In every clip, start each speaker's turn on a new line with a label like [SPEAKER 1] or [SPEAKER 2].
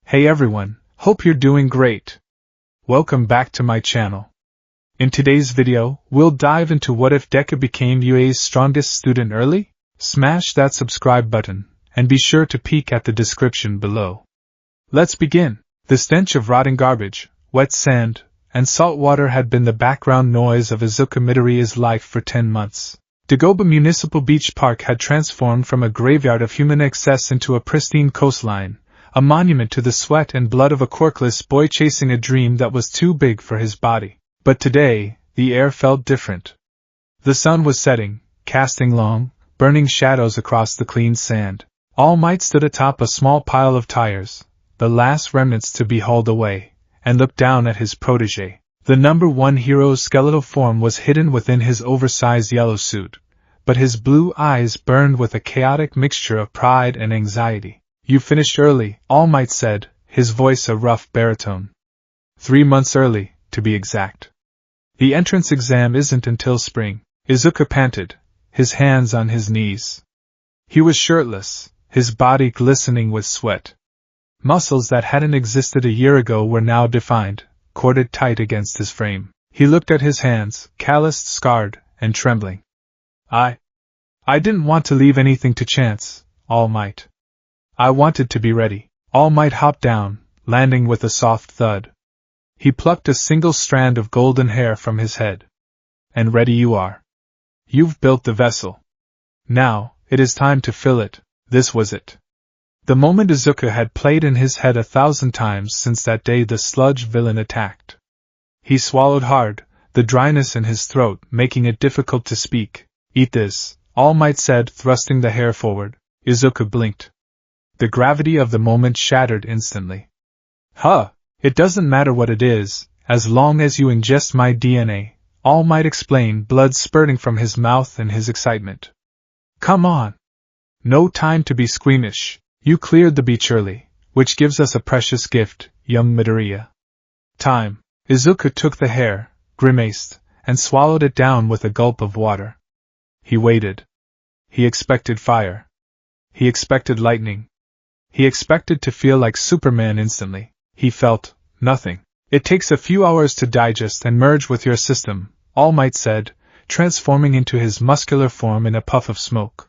[SPEAKER 1] Hey everyone, hope you're doing great. Welcome back to my channel. In today's video, we'll dive into what if Deku became UA's strongest student early? Smash that subscribe button, and be sure to peek at the description below. Let's begin. The stench of rotting garbage, wet sand, and salt water had been the background noise of Izuku Midoriya's life for 10 months. Dagoba Municipal Beach Park had transformed from a graveyard of human excess into a pristine coastline, a monument to the sweat and blood of a quirkless boy chasing a dream that was too big for his body. But today, the air felt different. The sun was setting, casting long, burning shadows across the clean sand. All Might stood atop a small pile of tires, the last remnants to be hauled away, and looked down at his protege. The number 1 hero's skeletal form was hidden within his oversized yellow suit, but his blue eyes burned with a chaotic mixture of pride and anxiety. You finished early, All Might said, his voice a rough baritone. 3 months early, to be exact. The entrance exam isn't until spring, Izuku panted, his hands on his knees. He was shirtless, his body glistening with sweat. Muscles that hadn't existed a year ago were now defined, corded tight against his frame. He looked at his hands, calloused, scarred, and trembling. I didn't want to leave anything to chance, All Might. I wanted to be ready. All Might hopped down, landing with a soft thud. He plucked a single strand of golden hair from his head. And ready you are. You've built the vessel. Now, it is time to fill it. This was it. The moment Izuku had played in his head 1,000 times since that day the sludge villain attacked. He swallowed hard, the dryness in his throat making it difficult to speak. Eat this, All Might said, thrusting the hair forward. Izuku blinked. The gravity of the moment shattered instantly. Huh! It doesn't matter what it is, as long as you ingest my DNA, All Might explained, blood spurting from his mouth in his excitement. Come on! No time to be squeamish. You cleared the beach early, which gives us a precious gift, young Midoriya. Time. Izuku took the hair, grimaced, and swallowed it down with a gulp of water. He waited. He expected fire. He expected lightning. He expected to feel like Superman instantly. He felt nothing. It takes a few hours to digest and merge with your system, All Might said, transforming into his muscular form in a puff of smoke.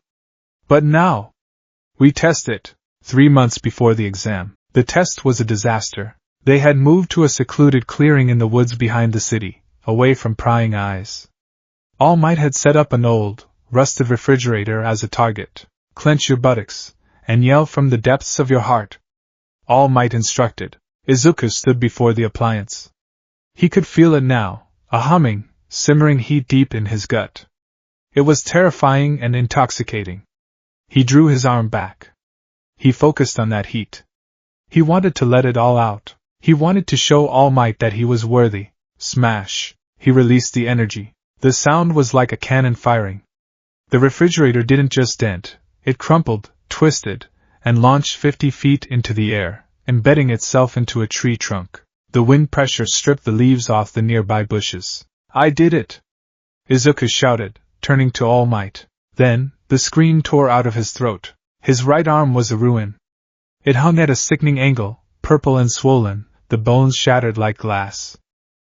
[SPEAKER 1] But now, we test it. 3 months before the exam. The test was a disaster. They had moved to a secluded clearing in the woods behind the city, away from prying eyes. All Might had set up an old, rusted refrigerator as a target. Clench your buttocks, and yell from the depths of your heart. All Might instructed. Izuku stood before the appliance. He could feel it now, a humming, simmering heat deep in his gut. It was terrifying and intoxicating. He drew his arm back. He focused on that heat. He wanted to let it all out. He wanted to show All Might that he was worthy. Smash! He released the energy. The sound was like a cannon firing. The refrigerator didn't just dent, it crumpled, twisted, and launched 50 feet into the air, embedding itself into a tree trunk. The wind pressure stripped the leaves off the nearby bushes. I did it! Izuku shouted, turning to All Might. Then, the scream tore out of his throat. His right arm was a ruin. It hung at a sickening angle, purple and swollen, the bones shattered like glass.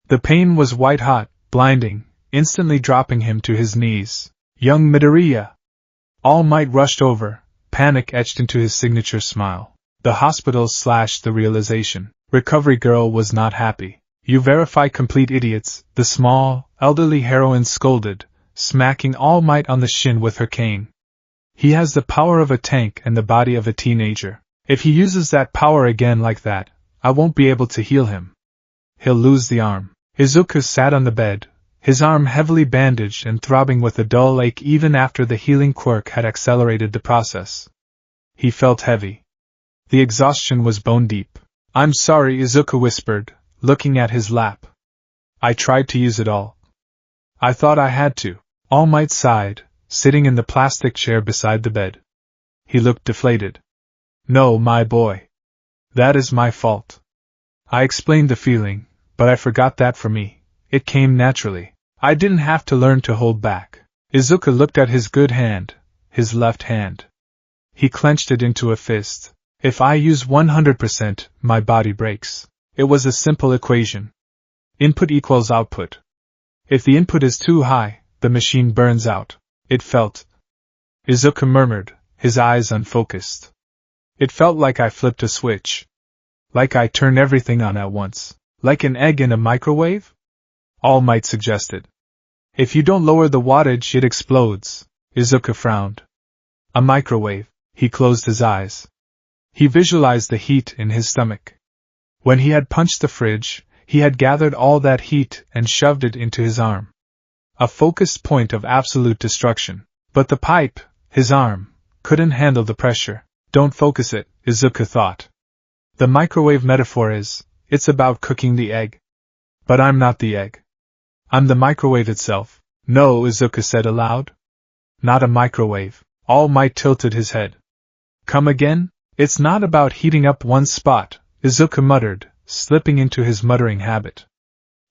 [SPEAKER 1] The pain was white-hot, blinding, instantly dropping him to his knees. Young Midoriya! All Might rushed over, panic etched into his signature smile. The hospital slashed the realization. Recovery Girl was not happy. You verify complete idiots, the small, elderly heroine scolded, smacking All Might on the shin with her cane. He has the power of a tank and the body of a teenager. If he uses that power again like that, I won't be able to heal him. He'll lose the arm. Izuku sat on the bed, his arm heavily bandaged and throbbing with a dull ache even after the healing quirk had accelerated the process. He felt heavy. The exhaustion was bone deep. I'm sorry, Izuku whispered, looking at his lap. I tried to use it all. I thought I had to. All Might sighed, sitting in the plastic chair beside the bed. He looked deflated. No, my boy. That is my fault. I explained the feeling, but I forgot that for me, it came naturally. I didn't have to learn to hold back. Izuku looked at his good hand, his left hand. He clenched it into a fist. If I use 100%, my body breaks. It was a simple equation. Input equals output. If the input is too high, the machine burns out. It felt. Izuku murmured, his eyes unfocused. It felt like I flipped a switch. Like I turned everything on at once. Like an egg in a microwave? All Might suggested. If you don't lower the wattage, it explodes. Izuku frowned. A microwave. He closed his eyes. He visualized the heat in his stomach. When he had punched the fridge, he had gathered all that heat and shoved it into his arm. A focused point of absolute destruction. But the pipe, his arm, couldn't handle the pressure. Don't focus it, Izuku thought. The microwave metaphor it's about cooking the egg. But I'm not the egg. I'm the microwave itself. No, Izuku said aloud. Not a microwave. All Might tilted his head. Come again? It's not about heating up one spot, Izuku muttered, slipping into his muttering habit.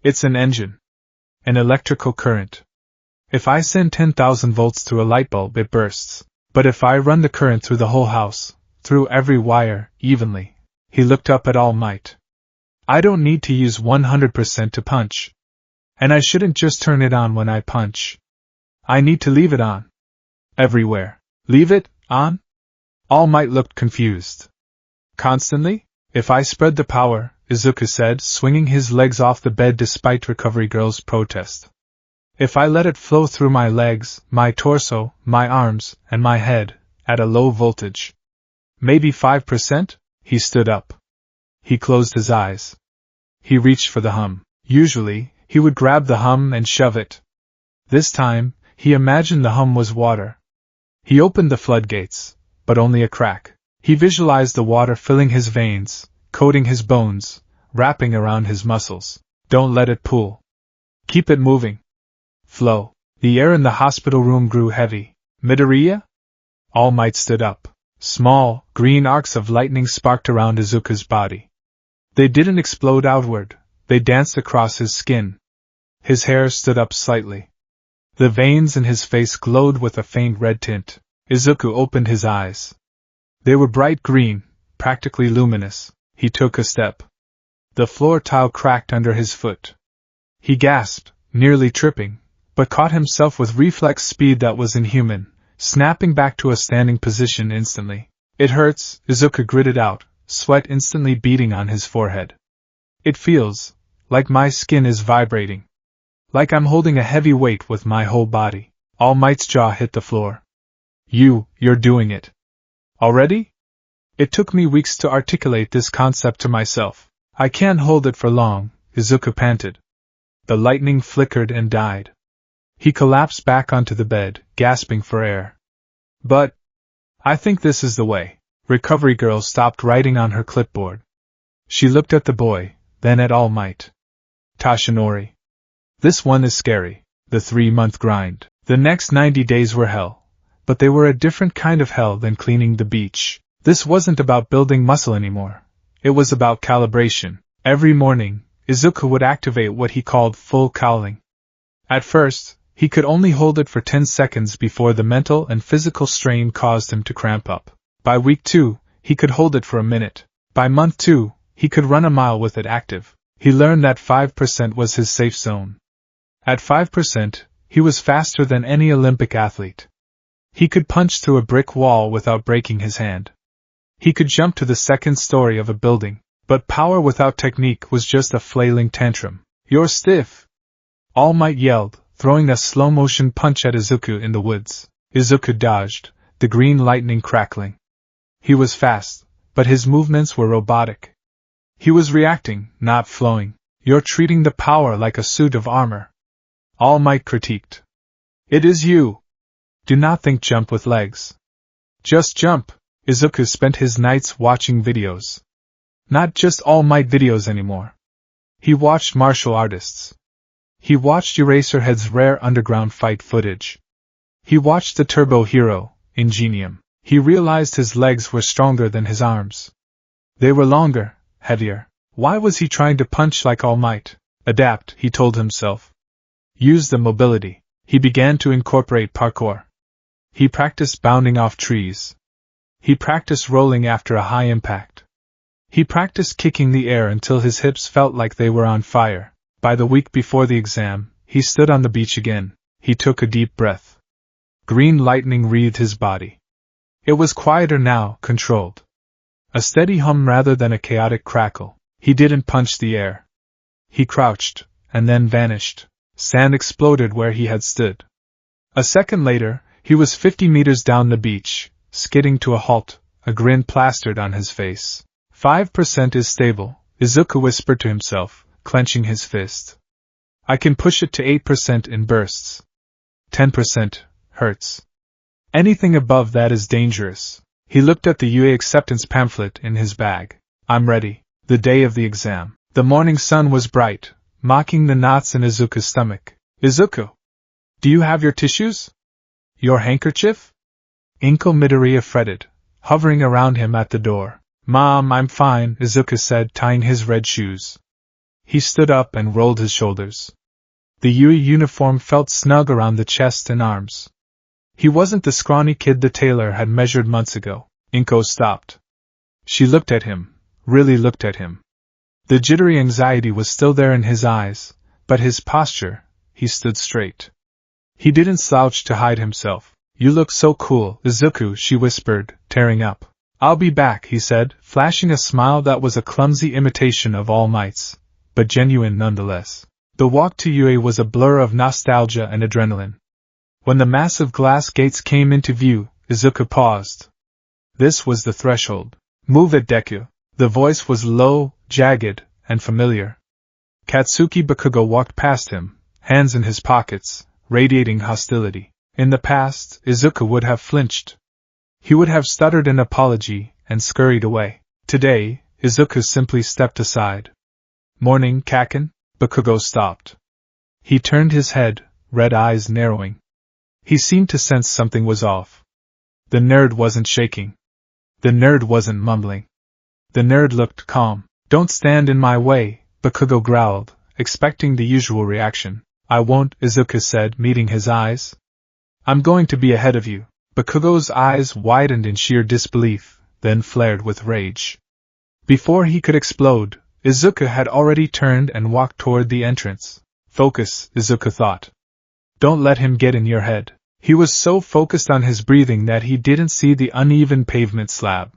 [SPEAKER 1] It's an engine. An electrical current. If I send 10,000 volts through a light bulb, it bursts. But if I run the current through the whole house, through every wire, evenly. He looked up at All Might. I don't need to use 100% to punch. And I shouldn't just turn it on when I punch. I need to leave it on. Everywhere. Leave it on? All Might looked confused. Constantly? If I spread the power, Izuku said, swinging his legs off the bed despite Recovery Girl's protest. If I let it flow through my legs, my torso, my arms, and my head, at a low voltage. Maybe 5%? He stood up. He closed his eyes. He reached for the hum. Usually, he would grab the hum and shove it. This time, he imagined the hum was water. He opened the floodgates, but only a crack. He visualized the water filling his veins, coating his bones, wrapping around his muscles. Don't let it pool. Keep it moving. Flow. The air in the hospital room grew heavy. Midoriya? All Might stood up. Small, green arcs of lightning sparked around Izuku's body. They didn't explode outward, they danced across his skin. His hair stood up slightly. The veins in his face glowed with a faint red tint. Izuku opened his eyes. They were bright green, practically luminous. He took a step. The floor tile cracked under his foot. He gasped, nearly tripping, but caught himself with reflex speed that was inhuman, snapping back to a standing position instantly. It hurts, Izuku gritted out, sweat instantly beading on his forehead. It feels like my skin is vibrating. Like I'm holding a heavy weight with my whole body. All Might's jaw hit the floor. You're doing it. Already? It took me weeks to articulate this concept to myself. I can't hold it for long, Izuku panted. The lightning flickered and died. He collapsed back onto the bed, gasping for air. But I think this is the way. Recovery Girl stopped writing on her clipboard. She looked at the boy, then at All Might. Tashinori. This one is scary. The 3-month grind. The next 90 days were hell. But they were a different kind of hell than cleaning the beach. This wasn't about building muscle anymore. It was about calibration. Every morning, Izuku would activate what he called full cowling. At first, he could only hold it for 10 seconds before the mental and physical strain caused him to cramp up. By week 2, he could hold it for a minute. By month 2, he could run a mile with it active. He learned that 5% was his safe zone. At 5%, he was faster than any Olympic athlete. He could punch through a brick wall without breaking his hand. He could jump to the second story of a building, but power without technique was just a flailing tantrum. You're stiff! All Might yelled, throwing a slow-motion punch at Izuku in the woods. Izuku dodged, the green lightning crackling. He was fast, but his movements were robotic. He was reacting, not flowing. You're treating the power like a suit of armor. All Might critiqued. It is you. Do not think jump with legs. Just jump. Izuku spent his nights watching videos. Not just All Might videos anymore. He watched martial artists. He watched Eraserhead's rare underground fight footage. He watched the Turbo Hero, Ingenium. He realized his legs were stronger than his arms. They were longer, heavier. Why was he trying to punch like All Might? Adapt, he told himself. Use the mobility. He began to incorporate parkour. He practiced bounding off trees. He practiced rolling after a high impact. He practiced kicking the air until his hips felt like they were on fire. By the week before the exam, he stood on the beach again. He took a deep breath. Green lightning wreathed his body. It was quieter now, controlled. A steady hum rather than a chaotic crackle. He didn't punch the air. He crouched, and then vanished. Sand exploded where he had stood. A second later, he was 50 meters down the beach, skidding to a halt, a grin plastered on his face. 5% is stable, Izuku whispered to himself, clenching his fist. I can push it to 8% in bursts. 10% hurts. Anything above that is dangerous. He looked at the UA acceptance pamphlet in his bag. I'm ready. The day of the exam. The morning sun was bright, mocking the knots in Izuku's stomach. Izuku! Do you have your tissues? Your handkerchief? Inko Midoriya fretted, hovering around him at the door. Mom, I'm fine, Izuku said, tying his red shoes. He stood up and rolled his shoulders. The Yui uniform felt snug around the chest and arms. He wasn't the scrawny kid the tailor had measured months ago. Inko stopped. She looked at him, really looked at him. The jittery anxiety was still there in his eyes, but his posture, he stood straight. He didn't slouch to hide himself. You look so cool, Izuku, she whispered, tearing up. I'll be back, he said, flashing a smile that was a clumsy imitation of All Might's, but genuine nonetheless. The walk to UA was a blur of nostalgia and adrenaline. When the massive glass gates came into view, Izuku paused. This was the threshold. Move it, Deku. The voice was low, jagged, and familiar. Katsuki Bakugo walked past him, hands in his pockets, radiating hostility. In the past, Izuku would have flinched. He would have stuttered an apology and scurried away. Today, Izuku simply stepped aside. Morning, Kaken? Bakugo stopped. He turned his head, red eyes narrowing. He seemed to sense something was off. The nerd wasn't shaking. The nerd wasn't mumbling. The nerd looked calm. Don't stand in my way, Bakugo growled, expecting the usual reaction. I won't, Izuku said, meeting his eyes. I'm going to be ahead of you. Bakugo's eyes widened in sheer disbelief, then flared with rage. Before he could explode, Izuku had already turned and walked toward the entrance. Focus, Izuku thought. Don't let him get in your head. He was so focused on his breathing that he didn't see the uneven pavement slab.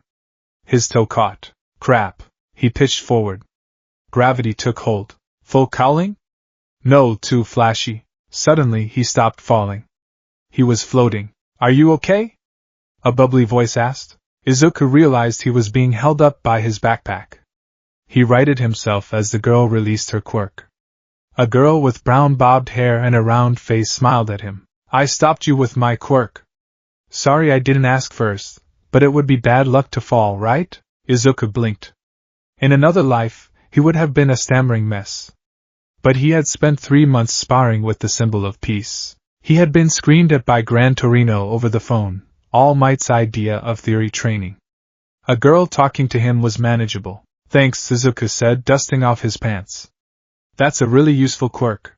[SPEAKER 1] His toe caught. Crap. He pitched forward. Gravity took hold. Full cowling? No, too flashy. Suddenly he stopped falling. He was floating. Are you okay? A bubbly voice asked. Izuku realized he was being held up by his backpack. He righted himself as the girl released her quirk. A girl with brown bobbed hair and a round face smiled at him. I stopped you with my quirk. Sorry I didn't ask first, but it would be bad luck to fall, right? Izuku blinked. In another life, he would have been a stammering mess. But he had spent 3 months sparring with the symbol of peace. He had been screamed at by Gran Torino over the phone, All Might's idea of theory training. A girl talking to him was manageable. Thanks, Izuku said, dusting off his pants. That's a really useful quirk.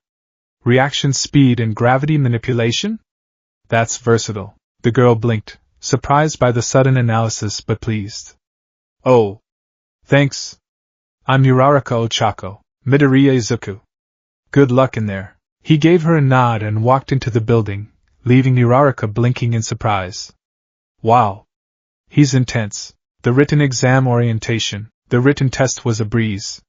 [SPEAKER 1] Reaction speed and gravity manipulation? That's versatile. The girl blinked, surprised by the sudden analysis but pleased. Oh. Thanks. I'm Uraraka Ochako, Midoriya Izuku. Good luck in there. He gave her a nod and walked into the building, leaving Uraraka blinking in surprise. Wow. He's intense. The written exam orientation, the written test was a breeze.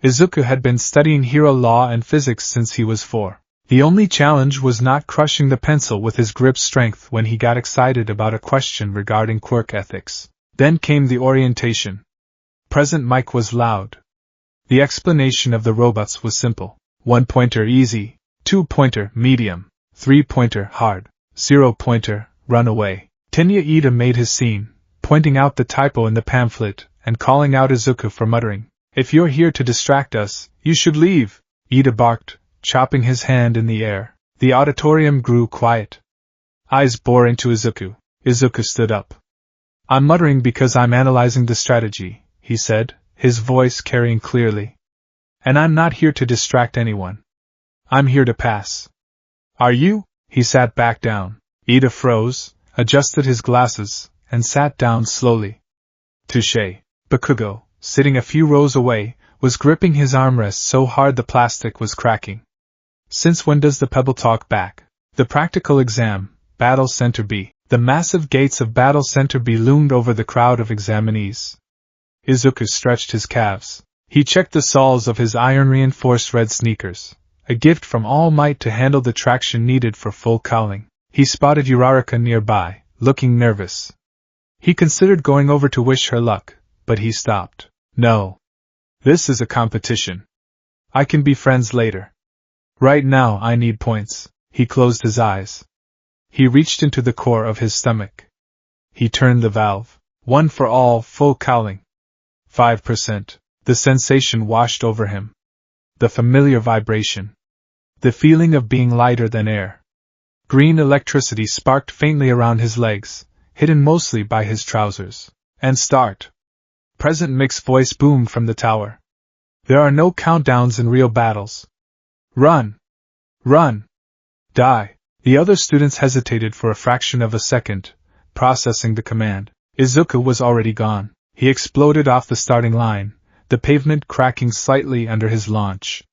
[SPEAKER 1] Izuku had been studying hero law and physics since he was 4. The only challenge was not crushing the pencil with his grip strength when he got excited about a question regarding quirk ethics. Then came the orientation. Present mic was loud. The explanation of the robots was simple. 1-pointer easy, 2-pointer medium, 3-pointer hard, 0-pointer run away. Tenya Ida made his scene, pointing out the typo in the pamphlet and calling out Izuku for muttering. If you're here to distract us, you should leave, Ida barked, chopping his hand in the air. The auditorium grew quiet. Eyes bore into Izuku. Izuku stood up. I'm muttering because I'm analyzing the strategy, he said, his voice carrying clearly. And I'm not here to distract anyone. I'm here to pass. Are you? He sat back down. Ida froze, adjusted his glasses, and sat down slowly. Touché. Bakugo, sitting a few rows away, was gripping his armrest so hard the plastic was cracking. Since when does the pebble talk back? The practical exam, Battle Center B. The massive gates of Battle Center B loomed over the crowd of examinees. Izuku stretched his calves. He checked the soles of his iron-reinforced red sneakers, a gift from All Might to handle the traction needed for full cowling. He spotted Uraraka nearby, looking nervous. He considered going over to wish her luck, but he stopped. No. This is a competition. I can be friends later. Right now I need points. He closed his eyes. He reached into the core of his stomach. He turned the valve. One for all, full cowling. 5%. The sensation washed over him. The familiar vibration. The feeling of being lighter than air. Green electricity sparked faintly around his legs, hidden mostly by his trousers. And start. Present Mick's voice boomed from the tower. There are no countdowns in real battles. Run! Run! Die! The other students hesitated for a fraction of a second, processing the command. Izuku was already gone. He exploded off the starting line, the pavement cracking slightly under his launch.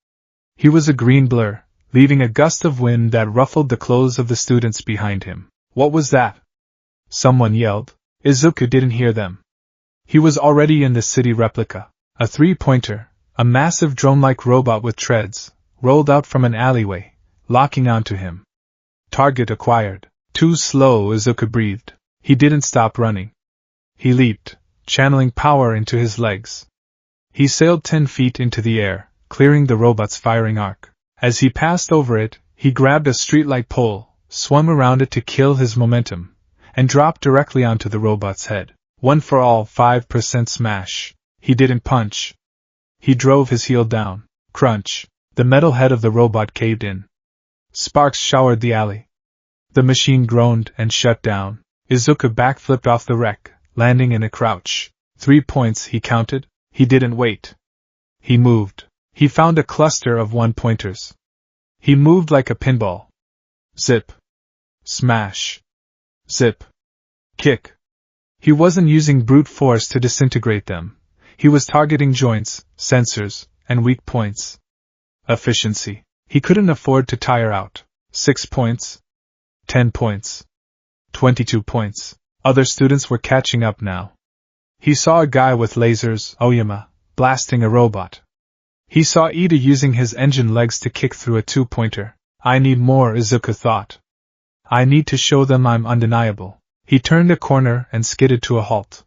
[SPEAKER 1] He was a green blur, leaving a gust of wind that ruffled the clothes of the students behind him. What was that? Someone yelled. Izuku didn't hear them. He was already in the city replica. A three-pointer, a massive drone-like robot with treads, rolled out from an alleyway, locking onto him. Target acquired. Too slow, Izuku breathed. He didn't stop running. He leaped, channeling power into his legs. He sailed 10 feet into the air, clearing the robot's firing arc. As he passed over it, he grabbed a streetlight pole, swung around it to kill his momentum, and dropped directly onto the robot's head. One for all, 5% smash. He didn't punch. He drove his heel down. Crunch. The metal head of the robot caved in. Sparks showered the alley. The machine groaned and shut down. Izuku backflipped off the wreck, landing in a crouch. 3 points, he counted. He didn't wait. He moved. He found a cluster of one-pointers. He moved like a pinball. Zip. Smash. Zip. Kick. He wasn't using brute force to disintegrate them. He was targeting joints, sensors, and weak points. Efficiency. He couldn't afford to tire out. 6 points. 10 points. 22 points. Other students were catching up now. He saw a guy with lasers, Oyama, blasting a robot. He saw Ida using his engine legs to kick through a 2-pointer. I need more, Izuku thought. I need to show them I'm undeniable. He turned a corner and skidded to a halt.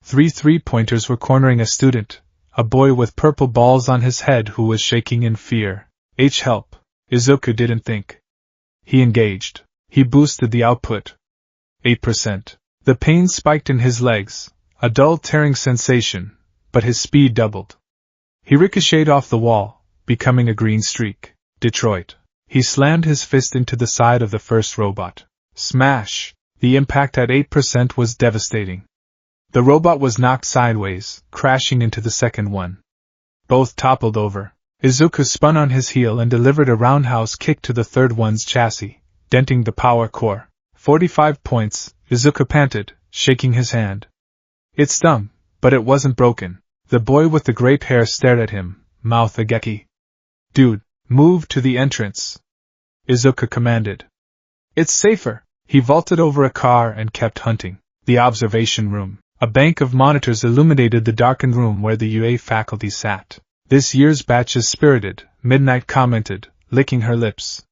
[SPEAKER 1] 3 3-pointers were cornering a student, a boy with purple balls on his head who was shaking in fear. Help. Izuku didn't think. He engaged. He boosted the output. 8%. The pain spiked in his legs, a dull tearing sensation, but his speed doubled. He ricocheted off the wall, becoming a green streak. Detroit. He slammed his fist into the side of the first robot. Smash! The impact at 8% was devastating. The robot was knocked sideways, crashing into the second one. Both toppled over. Izuku spun on his heel and delivered a roundhouse kick to the third one's chassis, denting the power core. 45 points, Izuku panted, shaking his hand. It stung, but it wasn't broken. The boy with the grape hair stared at him, mouth agape. Dude, move to the entrance. Izuku commanded. It's safer. He vaulted over a car and kept hunting. The observation room. A bank of monitors illuminated the darkened room where the UA faculty sat. This year's batch is spirited, Midnight commented, licking her lips.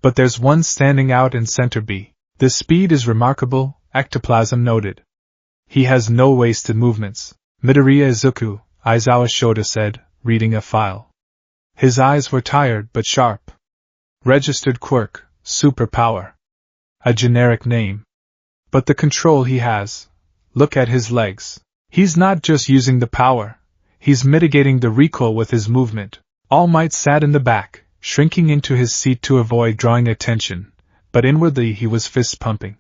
[SPEAKER 1] But there's one standing out in Center B. The speed is remarkable, Ectoplasm noted. He has no wasted movements. Midoriya Izuku, Aizawa Shota said, reading a file. His eyes were tired but sharp. Registered quirk, superpower. A generic name. But the control he has. Look at his legs. He's not just using the power. He's mitigating the recoil with his movement. All Might sat in the back, shrinking into his seat to avoid drawing attention, but inwardly he was fist-pumping.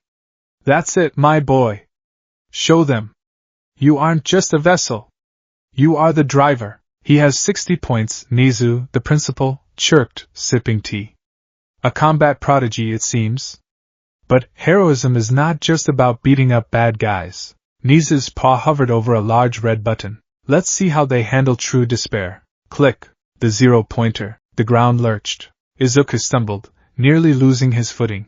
[SPEAKER 1] That's it, my boy. Show them. You aren't just a vessel. You are the driver. He has 60 points, Nizu, the principal, chirped, sipping tea. A combat prodigy, it seems. But heroism is not just about beating up bad guys. Nisa's paw hovered over a large red button. Let's see how they handle true despair. Click. The 0-pointer. The ground lurched. Izuku stumbled, nearly losing his footing.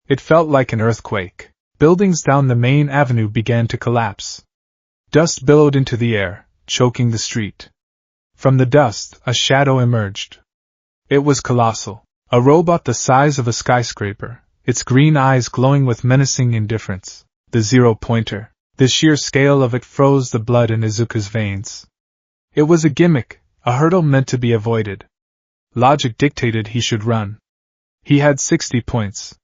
[SPEAKER 1] It felt like an earthquake. Buildings down the main avenue began to collapse. Dust billowed into the air, choking the street. From the dust, a shadow emerged. It was colossal. A robot the size of a skyscraper, its green eyes glowing with menacing indifference. The 0-pointer. The sheer scale of it froze the blood in Izuku's veins. It was a gimmick, a hurdle meant to be avoided. Logic dictated he should run. He had 60 points.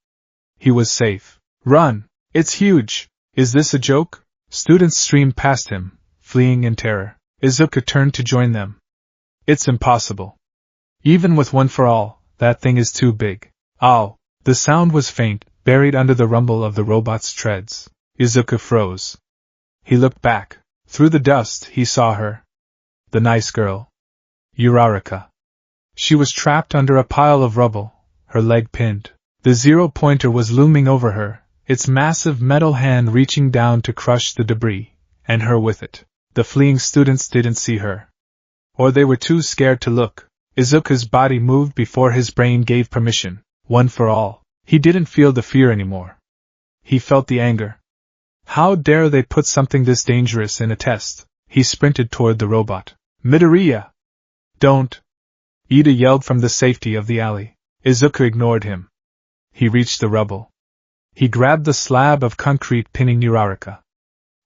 [SPEAKER 1] He was safe. Run! It's huge! Is this a joke? Students streamed past him, fleeing in terror. Izuku turned to join them. It's impossible. Even with one for all, that thing is too big. Ow! The sound was faint, buried under the rumble of the robot's treads. Izuku froze. He looked back. Through the dust, he saw her. The nice girl. Uraraka. She was trapped under a pile of rubble, her leg pinned. The 0-pointer was looming over her, its massive metal hand reaching down to crush the debris, and her with it. The fleeing students didn't see her. Or they were too scared to look. Izuku's body moved before his brain gave permission. One for all. He didn't feel the fear anymore. He felt the anger. How dare they put something this dangerous in a test? He sprinted toward the robot. Midoriya! Don't! Ida yelled from the safety of the alley. Izuku ignored him. He reached the rubble. He grabbed the slab of concrete pinning Uraraka.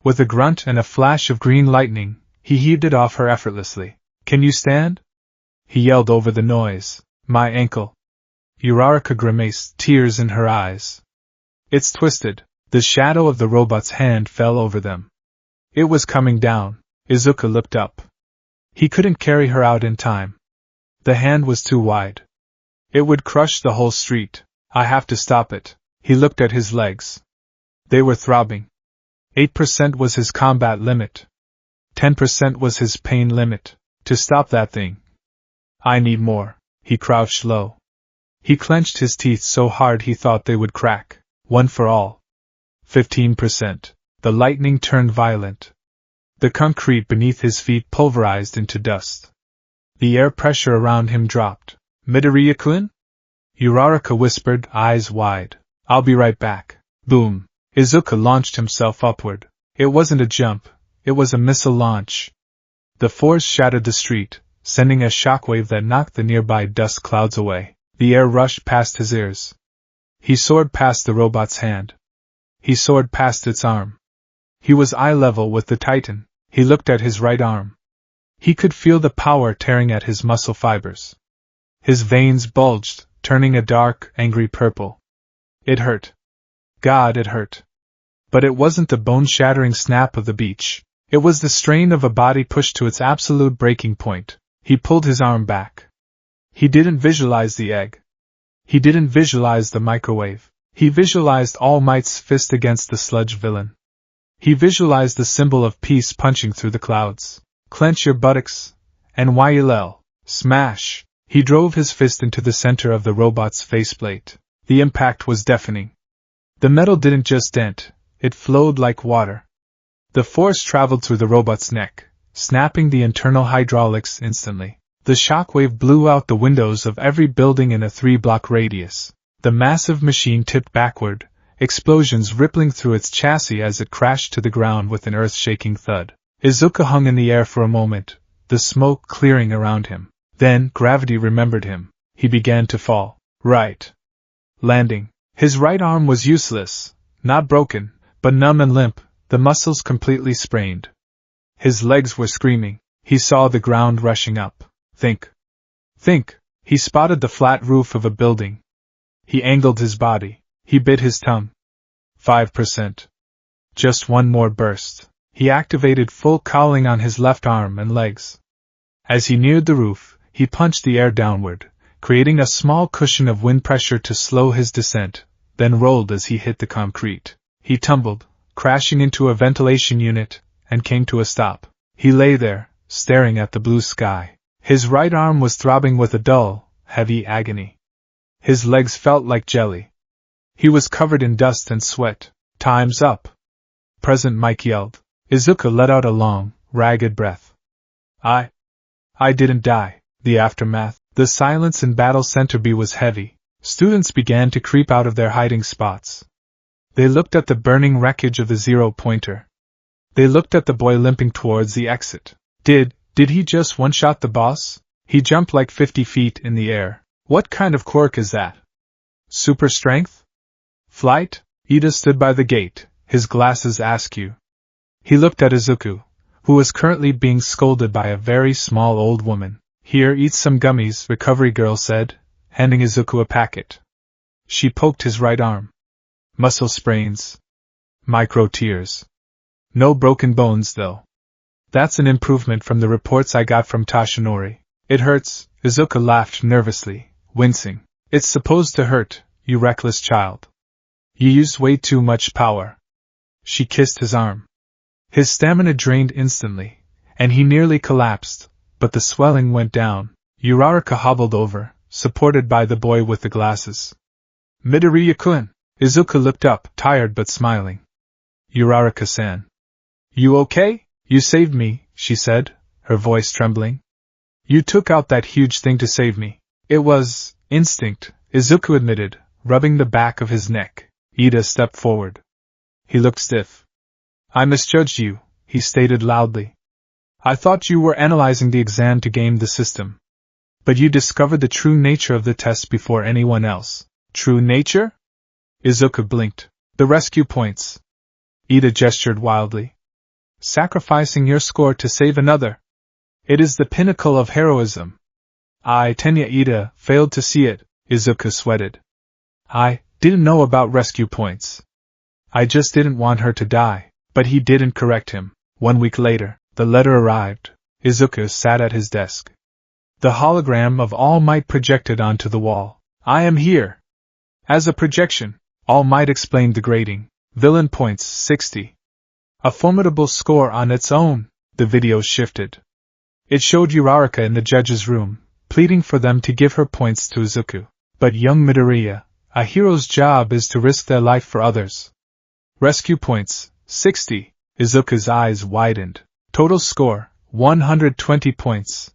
[SPEAKER 1] With a grunt and a flash of green lightning, he heaved it off her effortlessly. Can you stand? He yelled over the noise. My ankle. Uraraka grimaced, tears in her eyes. It's twisted. The shadow of the robot's hand fell over them. It was coming down. Izuku looked up. He couldn't carry her out in time. The hand was too wide. It would crush the whole street. I have to stop it. He looked at his legs. They were throbbing. 8% was his combat limit. 10% was his pain limit. To stop that thing. I need more. He crouched low. He clenched his teeth so hard he thought they would crack. One for all. 15%. The lightning turned violent. The concrete beneath his feet pulverized into dust. The air pressure around him dropped. Midoriya-kun? Uraraka whispered, eyes wide. I'll be right back. Boom. Izuku launched himself upward. It wasn't a jump, it was a missile launch. The force shattered the street, sending a shockwave that knocked the nearby dust clouds away. The air rushed past his ears. He soared past the robot's hand. He soared past its arm. He was eye level with the Titan. He looked at his right arm. He could feel the power tearing at his muscle fibers. His veins bulged, turning a dark, angry purple. It hurt. God, it hurt. But it wasn't the bone-shattering snap of the beach. It was the strain of a body pushed to its absolute breaking point. He pulled his arm back. He didn't visualize the egg. He didn't visualize the microwave. He visualized All Might's fist against the sludge villain. He visualized the symbol of peace punching through the clouds. Clench your buttocks, and YLL. Smash! He drove his fist into the center of the robot's faceplate. The impact was deafening. The metal didn't just dent, it flowed like water. The force traveled through the robot's neck, snapping the internal hydraulics instantly. The shockwave blew out the windows of every building in a 3-block radius. The massive machine tipped backward, explosions rippling through its chassis as it crashed to the ground with an earth-shaking thud. Izuku hung in the air for a moment, the smoke clearing around him. Then, gravity remembered him. He began to fall. Right. Landing. His right arm was useless, not broken, but numb and limp, the muscles completely sprained. His legs were screaming. He saw the ground rushing up. Think. Think. He spotted the flat roof of a building. He angled his body. He bit his tongue. 5%. Just one more burst. He activated full cowling on his left arm and legs. As he neared the roof, he punched the air downward, creating a small cushion of wind pressure to slow his descent, then rolled as he hit the concrete. He tumbled, crashing into a ventilation unit, and came to a stop. He lay there, staring at the blue sky. His right arm was throbbing with a dull, heavy agony. His legs felt like jelly. He was covered in dust and sweat. Time's up. President Mike yelled. Izuku let out a long, ragged breath. I didn't die. The aftermath. The silence in Battle Center B was heavy. Students began to creep out of their hiding spots. They looked at the burning wreckage of the zero-pointer. They looked at the boy limping towards the exit. Did he just one-shot the boss? He jumped like 50 feet in the air. What kind of quirk is that? Super strength? Flight? Ida stood by the gate, his glasses askew. He looked at Izuku, who was currently being scolded by a very small old woman. Here, eat some gummies, Recovery Girl said, handing Izuku a packet. She poked his right arm. Muscle sprains. Micro tears. No broken bones, though. That's an improvement from the reports I got from Tashinori. It hurts, Izuku laughed nervously, wincing. It's supposed to hurt, you reckless child. You used way too much power. She kissed his arm. His stamina drained instantly, and he nearly collapsed, but the swelling went down. Uraraka hobbled over, supported by the boy with the glasses. Midoriya-kun! Izuku looked up, tired but smiling. Uraraka-san. You okay? You saved me, she said, her voice trembling. You took out that huge thing to save me. It was instinct, Izuku admitted, rubbing the back of his neck. Ida stepped forward. He looked stiff. I misjudged you, he stated loudly. I thought you were analyzing the exam to game the system. But you discovered the true nature of the test before anyone else. True nature? Izuku blinked. The rescue points. Ida gestured wildly. Sacrificing your score to save another. It is the pinnacle of heroism. Tenya Ida failed to see it, Izuku sweated. I didn't know about rescue points. I just didn't want her to die, but he didn't correct him. 1 week later, the letter arrived. Izuku sat at his desk. The hologram of All Might projected onto the wall. I am here. As a projection, All Might explained the grading. Villain points 60. A formidable score on its own. The video shifted. It showed Uraraka in the judge's room, pleading for them to give her points to Izuku. But young Midoriya, a hero's job is to risk their life for others. Rescue points 60. Izuku's eyes widened. Total score 120 points.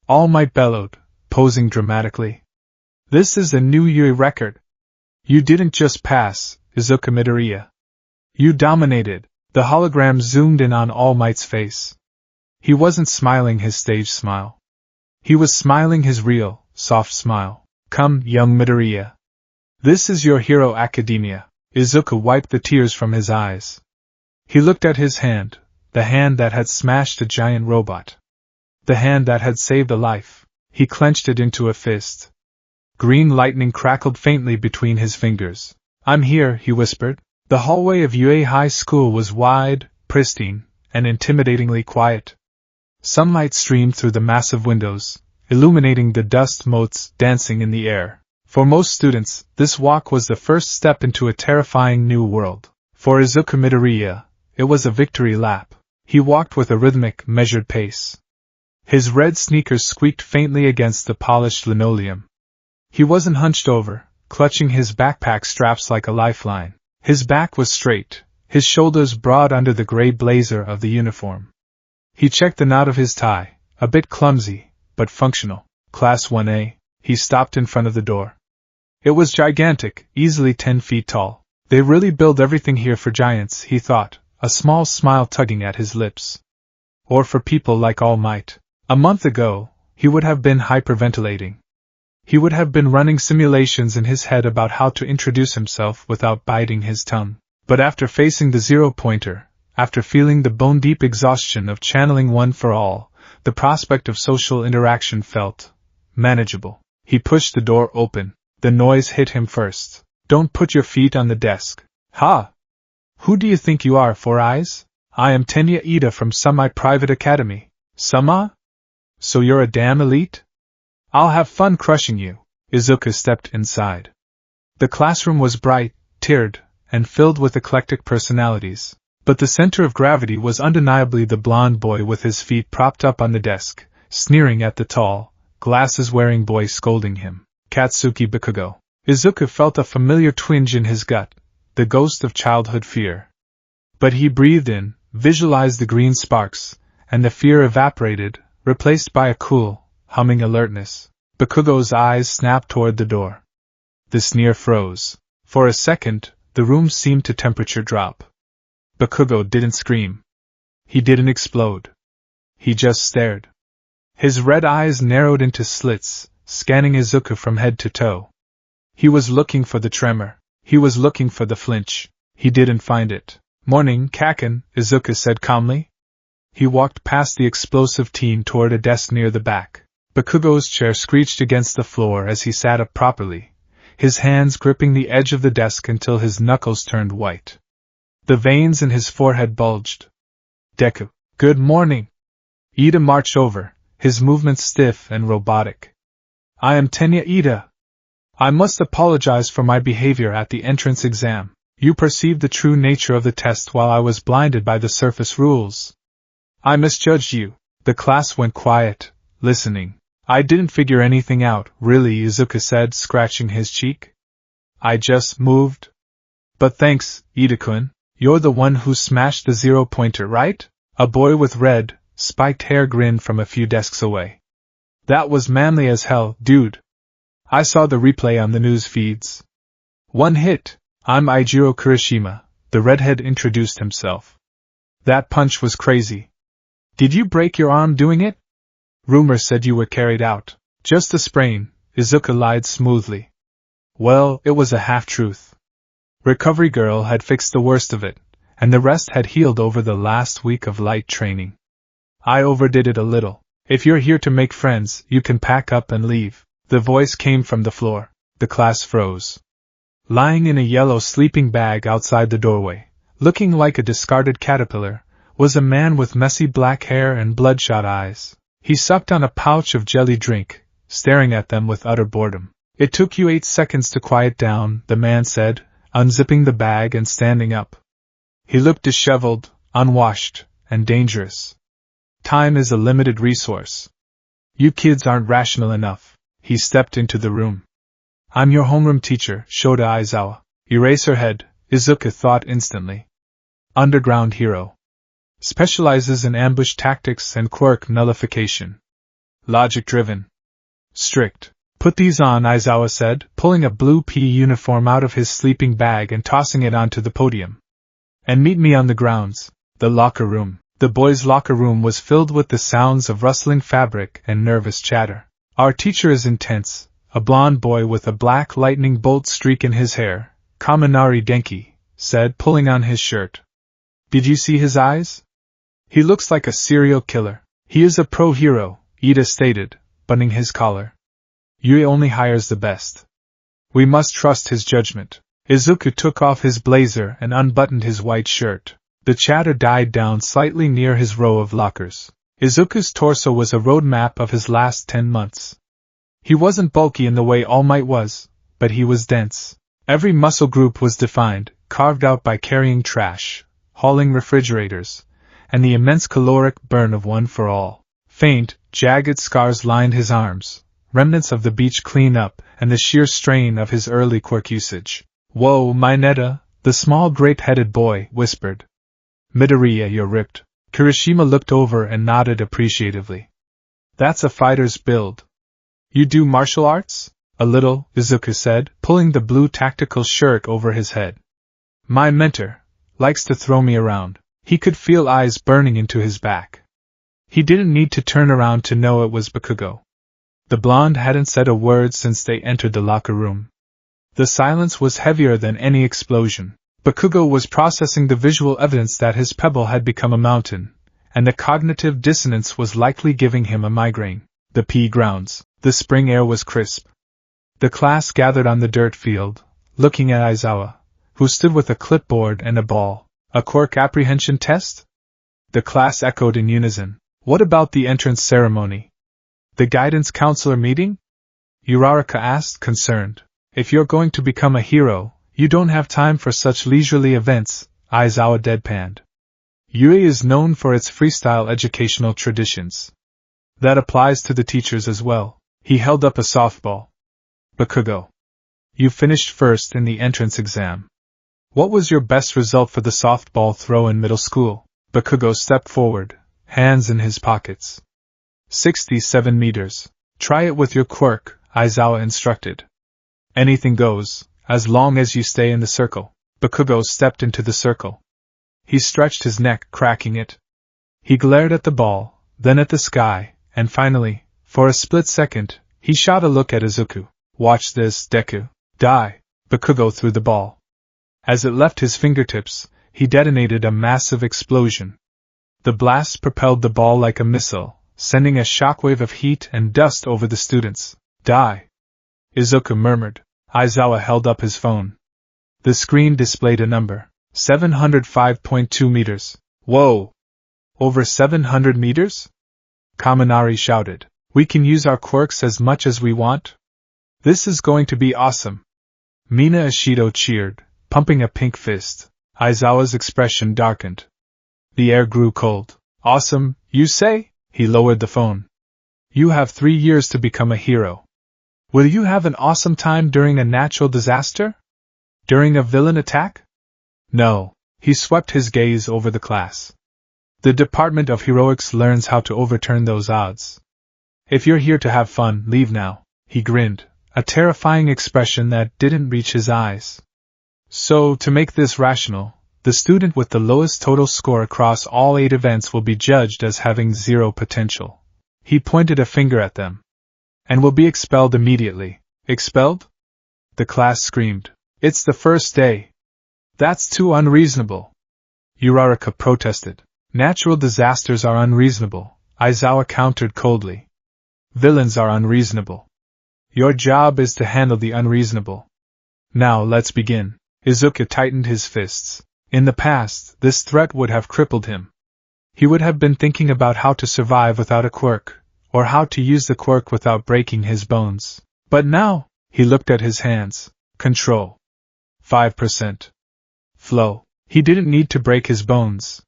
[SPEAKER 1] All Might bellowed, posing dramatically. This is a new Yui record. You didn't just pass, Izuku Midoriya. You dominated. The hologram zoomed in on All Might's face. He wasn't smiling his stage smile. He was smiling his real, soft smile. Come, young Midoriya. This is your hero academia. Izuku wiped the tears from his eyes. He looked at his hand, the hand that had smashed a giant robot. The hand that had saved a life. He clenched it into a fist. Green lightning crackled faintly between his fingers. I'm here, he whispered. The hallway of UA High School was wide, pristine, and intimidatingly quiet. Sunlight streamed through the massive windows, illuminating the dust motes dancing in the air. For most students, this walk was the first step into a terrifying new world. For Izuku Midoriya, it was a victory lap. He walked with a rhythmic, measured pace. His red sneakers squeaked faintly against the polished linoleum. He wasn't hunched over, clutching his backpack straps like a lifeline. His back was straight, his shoulders broad under the gray blazer of the uniform. He checked the knot of his tie, a bit clumsy, but functional. Class 1A, he stopped in front of the door. It was gigantic, easily 10 feet tall. They really build everything here for giants, he thought, a small smile tugging at his lips. Or for people like All Might. A month ago, he would have been hyperventilating. He would have been running simulations in his head about how to introduce himself without biting his tongue. But after facing the zero-pointer, after feeling the bone-deep exhaustion of channeling One for All, the prospect of social interaction felt manageable. He pushed the door open. The noise hit him first. Don't put your feet on the desk. Ha! Who do you think you are, Four Eyes? I am Tenya Ida from Semi-Private Academy. Sama? So you're a damn elite? I'll have fun crushing you. Izuku stepped inside. The classroom was bright, tiered, and filled with eclectic personalities. But the center of gravity was undeniably the blond boy with his feet propped up on the desk, sneering at the tall, glasses-wearing boy scolding him. Katsuki Bakugo. Izuku felt a familiar twinge in his gut, the ghost of childhood fear. But he breathed in, visualized the green sparks, and the fear evaporated, replaced by a cool, humming alertness. Bakugo's eyes snapped toward the door. The sneer froze. For a second, the room seemed to temperature drop. Bakugo didn't scream. He didn't explode. He just stared. His red eyes narrowed into slits, scanning Izuku from head to toe. He was looking for the tremor. He was looking for the flinch. He didn't find it. "Morning, Kaken," Izuku said calmly. He walked past the explosive teen toward a desk near the back. Bakugo's chair screeched against the floor as he sat up properly, his hands gripping the edge of the desk until his knuckles turned white. The veins in his forehead bulged. "Deku, good morning." Ida marched over, his movements stiff and robotic. "I am Tenya Ida. I must apologize for my behavior at the entrance exam. You perceived the true nature of the test while I was blinded by the surface rules. I misjudged you." The class went quiet, listening. "I didn't figure anything out, really," Izuku said, scratching his cheek. "I just moved." "But thanks, Ida-kun. You're the one who smashed the zero-pointer, right?" A boy with red, spiked hair grinned from a few desks away. "That was manly as hell, dude. I saw the replay on the news feeds." "One hit. I'm Eijiro Kirishima," the redhead introduced himself. "That punch was crazy. Did you break your arm doing it?" "Rumors said you were carried out." "Just a sprain," Izuku lied smoothly. Well, it was a half-truth. Recovery Girl had fixed the worst of it, and the rest had healed over the last week of light training. "I overdid it a little. If you're here to make friends, you can pack up and leave." The voice came from the floor. The class froze. Lying in a yellow sleeping bag outside the doorway, looking like a discarded caterpillar, was a man with messy black hair and bloodshot eyes. He sucked on a pouch of jelly drink, staring at them with utter boredom. "It took you 8 seconds to quiet down," the man said, unzipping the bag and standing up. He looked disheveled, unwashed, and dangerous. "Time is a limited resource. You kids aren't rational enough." He stepped into the room. "I'm your homeroom teacher, Shota Aizawa." Eraserhead, Izuku thought instantly. Underground hero. Specializes in ambush tactics and quirk nullification. Logic-driven. Strict. "Put these on," Aizawa said, pulling a blue PE uniform out of his sleeping bag and tossing it onto the podium. "And meet me on the grounds." The locker room. The boys' locker room was filled with the sounds of rustling fabric and nervous chatter. "Our teacher is intense," a blond boy with a black lightning bolt streak in his hair, Kaminari Denki, said, pulling on his shirt. "Did you see his eyes? He looks like a serial killer." "He is a pro-hero," Ida stated, buttoning his collar. "Yui only hires the best. We must trust his judgment." Izuku took off his blazer and unbuttoned his white shirt. The chatter died down slightly near his row of lockers. Izuku's torso was a road map of his last 10 months. He wasn't bulky in the way All Might was, but he was dense. Every muscle group was defined, carved out by carrying trash, hauling refrigerators, and the immense caloric burn of One for All. Faint, jagged scars lined his arms, remnants of the beach cleanup and the sheer strain of his early quirk usage. "Whoa, Mineta," the small grape-headed boy whispered. "Midoriya, you're ripped." Kirishima looked over and nodded appreciatively. "That's a fighter's build." "You do martial arts?" "A little," Izuku said, pulling the blue tactical shirt over his head. "My mentor likes to throw me around." He could feel eyes burning into his back. He didn't need to turn around to know it was Bakugo. The blonde hadn't said a word since they entered the locker room. The silence was heavier than any explosion. Bakugo was processing the visual evidence that his pebble had become a mountain, and the cognitive dissonance was likely giving him a migraine. The pea grounds. The spring air was crisp. The class gathered on the dirt field, looking at Aizawa, who stood with a clipboard and a ball. "A quirk apprehension test?" The class echoed in unison. "What about the entrance ceremony? The guidance counselor meeting?" Uraraka asked, concerned. "If you're going to become a hero, you don't have time for such leisurely events," Aizawa deadpanned. "Yui is known for its freestyle educational traditions. That applies to the teachers as well." He held up a softball. "Bakugo, you finished first in the entrance exam. What was your best result for the softball throw in middle school? Bakugo stepped forward, hands in his pockets. 67 meters. Try it with your quirk, Aizawa instructed. Anything goes, as long as you stay in the circle. Bakugo stepped into the circle. He stretched his neck, cracking it. He glared at the ball, then at the sky, and finally, for a split second, he shot a look at Izuku. Watch this, Deku. Die. Bakugo threw the ball. As it left his fingertips, he detonated a massive explosion. The blast propelled the ball like a missile, sending a shockwave of heat and dust over the students. Die. Izuku murmured. Aizawa held up his phone. The screen displayed a number. 705.2 meters. Whoa! Over 700 meters? Kaminari shouted. We can use our quirks as much as we want? This is going to be awesome. Mina Ishido cheered, pumping a pink fist. Aizawa's expression darkened. The air grew cold. Awesome, you say? He lowered the phone. You have 3 years to become a hero. Will you have an awesome time during a natural disaster? During a villain attack? No. He swept his gaze over the class. The Department of Heroics learns how to overturn those odds. If you're here to have fun, leave now. He grinned, a terrifying expression that didn't reach his eyes. So, to make this rational, the student with the lowest total score across all 8 events will be judged as having 0 potential. He pointed a finger at them. And will be expelled immediately. Expelled? The class screamed. It's the first day. That's too unreasonable. Uraraka protested. Natural disasters are unreasonable, Aizawa countered coldly. Villains are unreasonable. Your job is to handle the unreasonable. Now let's begin. Izuku tightened his fists. In the past, this threat would have crippled him. He would have been thinking about how to survive without a quirk, or how to use the quirk without breaking his bones. But now, he looked at his hands. Control. 5%. Flow. He didn't need to break his bones.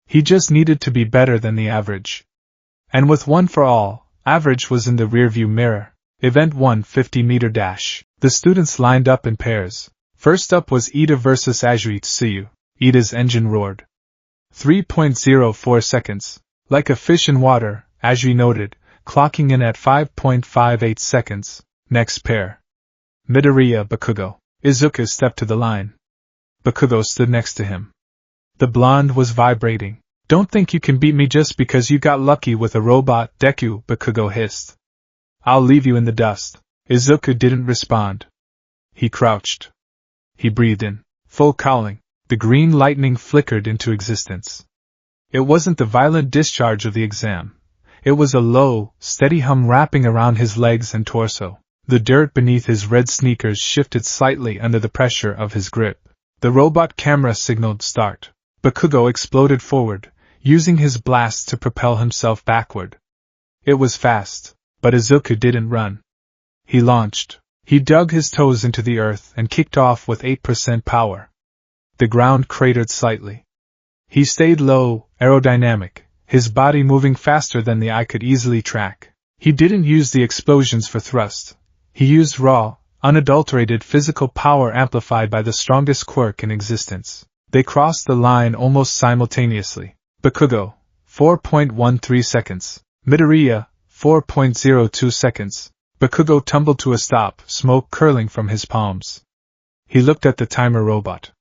[SPEAKER 1] He just needed to be better than the average. And with One for All, average was in the rearview mirror. Event 1 50-meter dash. The students lined up in pairs. First up was Ida versus Azuri Tsuyu. Ida's engine roared. 3.04 seconds. Like a fish in water, Azuri noted, clocking in at 5.58 seconds. Next pair. Midoriya Bakugo. Izuku stepped to the line. Bakugo stood next to him. The blonde was vibrating. Don't think you can beat me just because you got lucky with a robot, Deku, Bakugo hissed. I'll leave you in the dust. Izuku didn't respond. He crouched. He breathed in, full cowling. The green lightning flickered into existence. It wasn't the violent discharge of the exam. It was a low, steady hum wrapping around his legs and torso. The dirt beneath his red sneakers shifted slightly under the pressure of his grip. The robot camera signaled start. Bakugo exploded forward, using his blast to propel himself backward. It was fast, but Izuku didn't run. He launched. He dug his toes into the earth and kicked off with 8% power. The ground cratered slightly. He stayed low, aerodynamic, his body moving faster than the eye could easily track. He didn't use the explosions for thrust. He used raw, unadulterated physical power amplified by the strongest quirk in existence. They crossed the line almost simultaneously. Bakugo, 4.13 seconds. Midoriya, 4.02 seconds. Bakugo tumbled to a stop, smoke curling from his palms. He looked at the timer robot.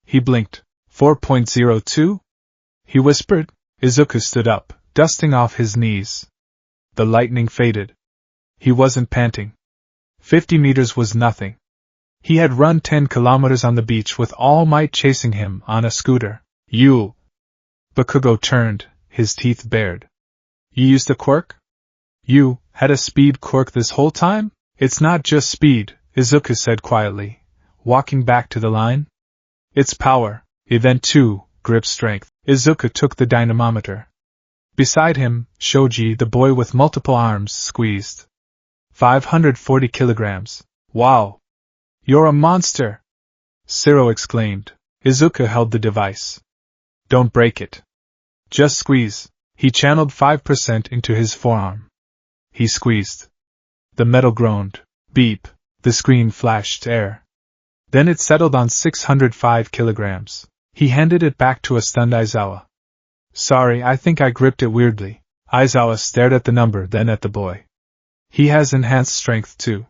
[SPEAKER 1] He blinked. 4.02? He whispered. Izuku stood up, dusting off his knees. The lightning faded. He wasn't panting. 50 meters was nothing. He had run 10 kilometers on the beach with All Might chasing him on a scooter. You! Bakugo turned, his teeth bared. You used a quirk? You had a speed quirk this whole time? It's not just speed, Izuku said quietly, walking back to the line. It's power. Event 2, grip strength. Izuku took the dynamometer. Beside him, Shoji, the boy with multiple arms, squeezed. 540 kilograms. Wow! You're a monster! Siro exclaimed. Izuku held the device. Don't break it. Just squeeze. He channeled 5% into his forearm. He squeezed. The metal groaned. Beep. The screen flashed air. Then it settled on 605 kilograms. He handed it back to a stunned Aizawa. Sorry, I think I gripped it weirdly. Aizawa stared at the number, then at the boy. He has enhanced strength too.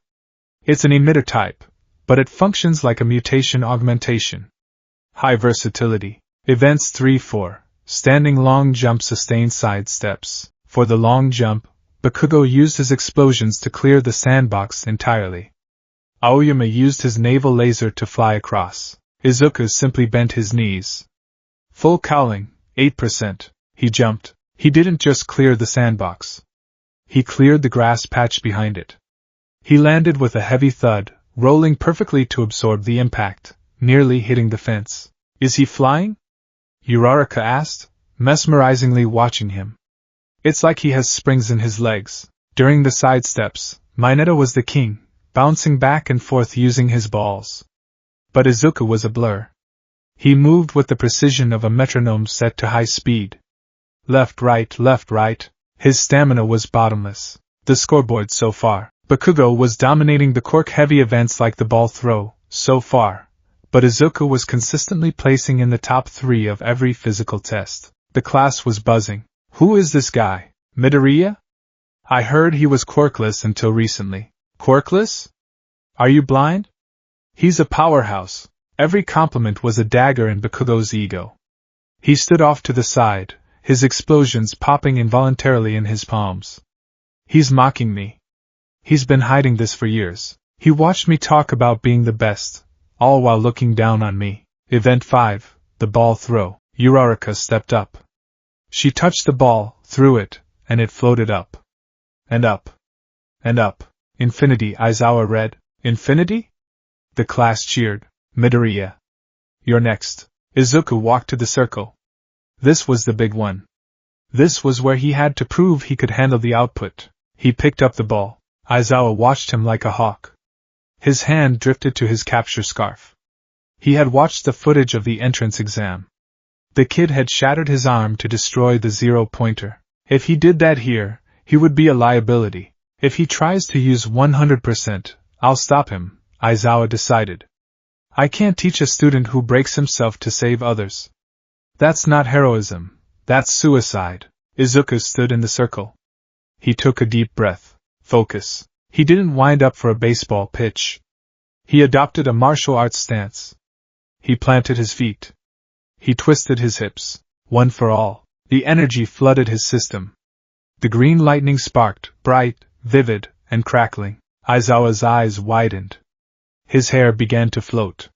[SPEAKER 1] It's an emitter type, but it functions like a mutation augmentation. High versatility. Events 3-4. Standing long jump, sustained side steps. For the long jump, Bakugo used his explosions to clear the sandbox entirely. Aoyama used his naval laser to fly across. Izuku simply bent his knees. Full cowling, 8%. He jumped. He didn't just clear the sandbox. He cleared the grass patch behind it. He landed with a heavy thud, rolling perfectly to absorb the impact, nearly hitting the fence. Is he flying? Uraraka asked, mesmerizingly watching him. It's like he has springs in his legs. During the side steps, Mineta was the king, bouncing back and forth using his balls. But Izuku was a blur. He moved with the precision of a metronome set to high speed. Left, right. His stamina was bottomless. The scoreboard so far. Bakugo was dominating the cork-heavy events like the ball throw, so far. But Izuku was consistently placing in the top 3 of every physical test. The class was buzzing. Who is this guy? Midoriya? I heard he was quirkless until recently. Quirkless? Are you blind? He's a powerhouse. Every compliment was a dagger in Bakugo's ego. He stood off to the side, his explosions popping involuntarily in his palms. He's mocking me. He's been hiding this for years. He watched me talk about being the best, all while looking down on me. Event 5, the ball throw. Uraraka stepped up. She touched the ball, threw it, and it floated up. And up. And up. Infinity, Aizawa read. Infinity? The class cheered. Midoriya. You're next. Izuku walked to the circle. This was the big one. This was where he had to prove he could handle the output. He picked up the ball. Aizawa watched him like a hawk. His hand drifted to his capture scarf. He had watched the footage of the entrance exam. The kid had shattered his arm to destroy the 0-pointer. If he did that here, he would be a liability. If he tries to use 100%, I'll stop him, Aizawa decided. I can't teach a student who breaks himself to save others. That's not heroism, that's suicide. Izuku stood in the circle. He took a deep breath. Focus. He didn't wind up for a baseball pitch. He adopted a martial arts stance. He planted his feet. He twisted his hips. One for all. The energy flooded his system. The green lightning sparked, bright, vivid, and crackling. Aizawa's eyes widened. His hair began to float.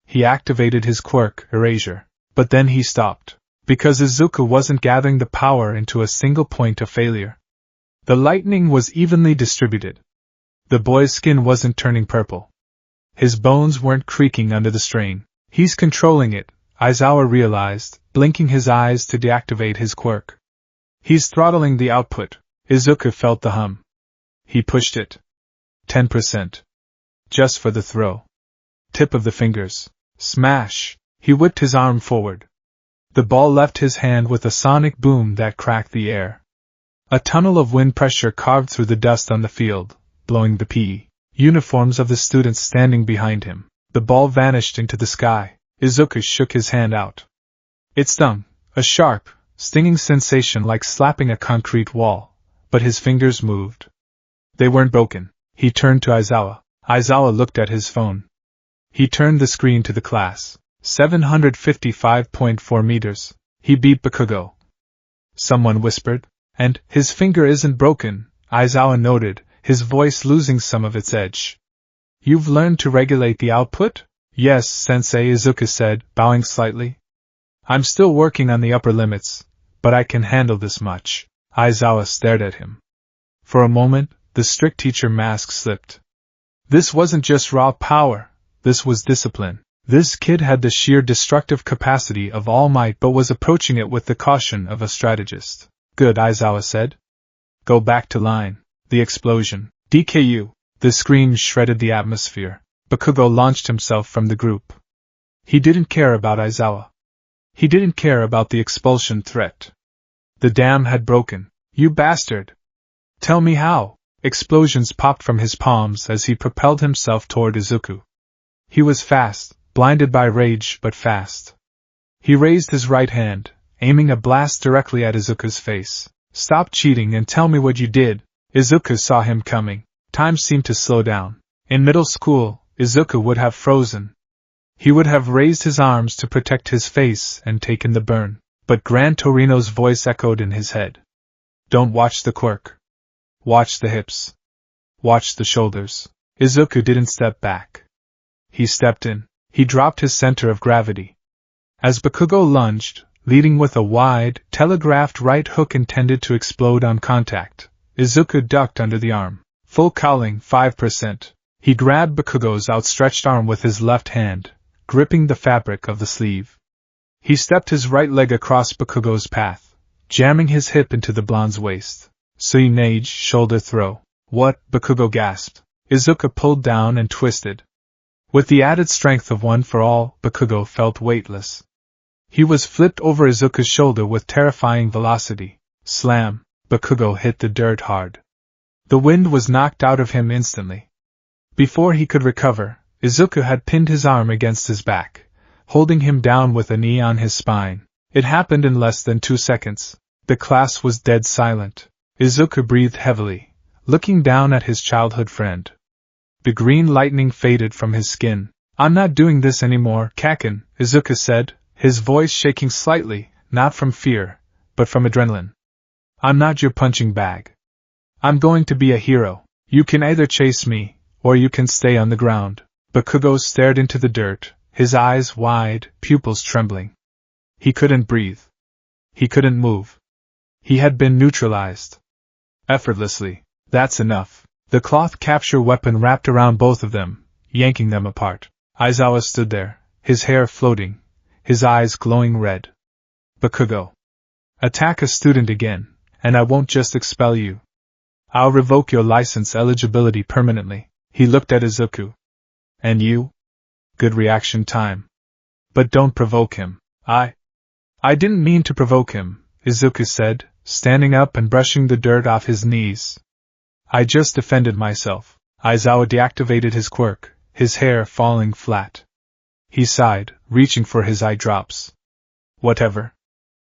[SPEAKER 1] He activated his quirk, erasure. But then he stopped. Because Izuku wasn't gathering the power into a single point of failure. The lightning was evenly distributed. The boy's skin wasn't turning purple. His bones weren't creaking under the strain. He's controlling it, Aizawa realized, blinking his eyes to deactivate his quirk. He's throttling the output. Izuku felt the hum. He pushed it. 10%. Just for the throw. Tip of the fingers. Smash! He whipped his arm forward. The ball left his hand with a sonic boom that cracked the air. A tunnel of wind pressure carved through the dust on the field, blowing the PE uniforms of the students standing behind him. The ball vanished into the sky. Izuku shook his hand out. It stung, a sharp, stinging sensation like slapping a concrete wall, but his fingers moved. They weren't broken. He turned to Aizawa. Aizawa looked at his phone. He turned the screen to the class. 755.4 meters. He beat Bakugo. Someone whispered. And, his finger isn't broken, Aizawa noted, his voice losing some of its edge. You've learned to regulate the output? Yes, Sensei, Izuku said, bowing slightly. I'm still working on the upper limits, but I can handle this much. Aizawa stared at him. For a moment, the strict teacher mask slipped. This wasn't just raw power, this was discipline. This kid had the sheer destructive capacity of All Might but was approaching it with the caution of a strategist. Good, Aizawa said. Go back to line. The explosion. DKU. The scream shredded the atmosphere. Bakugo launched himself from the group. He didn't care about Aizawa. He didn't care about the expulsion threat. The dam had broken. You bastard! Tell me how. Explosions popped from his palms as he propelled himself toward Izuku. He was fast, blinded by rage but fast. He raised his right hand, aiming a blast directly at Izuku's face. "Stop cheating and tell me what you did." Izuku saw him coming. Time seemed to slow down. In middle school, Izuku would have frozen. He would have raised his arms to protect his face and taken the burn. But Gran Torino's voice echoed in his head. "Don't watch the quirk. Watch the hips. Watch the shoulders." Izuku didn't step back. He stepped in. He dropped his center of gravity. As Bakugo lunged, leading with a wide, telegraphed right hook intended to explode on contact, Izuku ducked under the arm. Full cowling, 5%. He grabbed Bakugo's outstretched arm with his left hand, gripping the fabric of the sleeve. He stepped his right leg across Bakugo's path, jamming his hip into the blonde's waist. Suinage shoulder throw. "What?" Bakugo gasped. Izuku pulled down and twisted. With the added strength of One for All, Bakugo felt weightless. He was flipped over Izuku's shoulder with terrifying velocity. Slam! Bakugo hit the dirt hard. The wind was knocked out of him instantly. Before he could recover, Izuku had pinned his arm against his back, holding him down with a knee on his spine. It happened in less than 2 seconds. The class was dead silent. Izuku breathed heavily, looking down at his childhood friend. The green lightning faded from his skin. "I'm not doing this anymore, Kaken," Izuku said, his voice shaking slightly, not from fear, but from adrenaline. "I'm not your punching bag. I'm going to be a hero. You can either chase me, or you can stay on the ground." Bakugo stared into the dirt, his eyes wide, pupils trembling. He couldn't breathe. He couldn't move. He had been neutralized. Effortlessly. "That's enough." The cloth capture weapon wrapped around both of them, yanking them apart. Aizawa stood there, his hair floating, his eyes glowing red. "Bakugo. Attack a student again, and I won't just expel you. I'll revoke your license eligibility permanently." He looked at Izuku. "And you? Good reaction time. But don't provoke him." I didn't mean to provoke him," Izuku said, standing up and brushing the dirt off his knees. "I just defended myself." Aizawa deactivated his quirk, his hair falling flat. He sighed, reaching for his eye drops. "Whatever.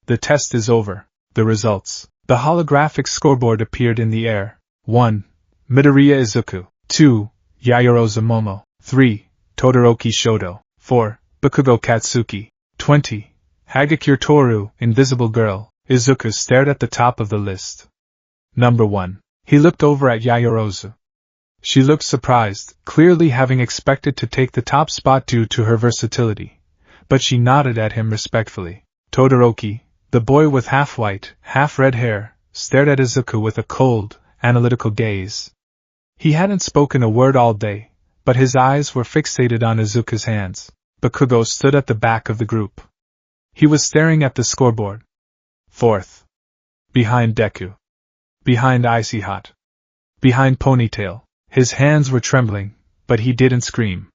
[SPEAKER 1] The test is over." The results. The holographic scoreboard appeared in the air. 1. Midoriya Izuku. 2. Yaoyorozu Momo. 3. Todoroki Shoto. 4. Bakugo Katsuki. 20. Hagakure Toru, Invisible Girl. Izuku stared at the top of the list. Number 1. He looked over at Yaoyorozu. She looked surprised, clearly having expected to take the top spot due to her versatility, but she nodded at him respectfully. Todoroki, the boy with half-white, half-red hair, stared at Izuku with a cold, analytical gaze. He hadn't spoken a word all day, but his eyes were fixated on Izuku's hands. Bakugo stood at the back of the group. He was staring at the scoreboard. 4th. Behind Deku. Behind Icy Hot. Behind Ponytail. His hands were trembling, but he didn't scream.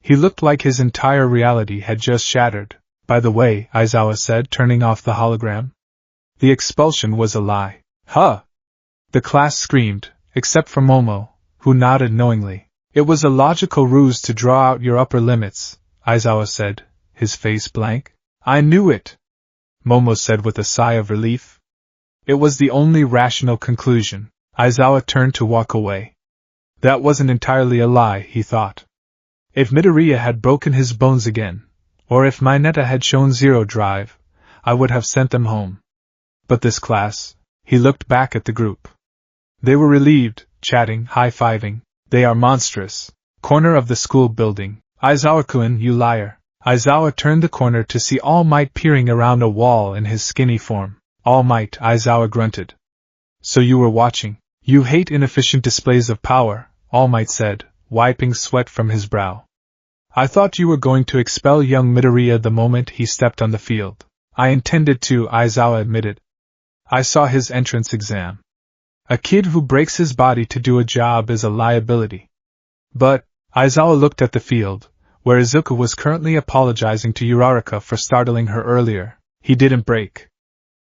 [SPEAKER 1] He looked like his entire reality had just shattered. "By the way," Aizawa said, turning off the hologram, "the expulsion was a lie." "Huh!" The class screamed, except for Momo, who nodded knowingly. "It was a logical ruse to draw out your upper limits," Aizawa said, his face blank. "I knew it," Momo said with a sigh of relief. It was the only rational conclusion. Aizawa turned to walk away. That wasn't entirely a lie, he thought. If Midoriya had broken his bones again, or if Mineta had shown zero drive, I would have sent them home. But this class, he looked back at the group. They were relieved, chatting, high-fiving. "They are monstrous." Corner of the school building. "Aizawa-kun, you liar." Aizawa turned the corner to see All Might peering around a wall in his skinny form. "All Might," Aizawa grunted. "So you were watching. You hate inefficient displays of power," All Might said, wiping sweat from his brow. "I thought you were going to expel young Midoriya the moment he stepped on the field." "I intended to," Aizawa admitted. "I saw his entrance exam. A kid who breaks his body to do a job is a liability." "But," Aizawa looked at the field, where Izuku was currently apologizing to Uraraka for startling her earlier. "He didn't break.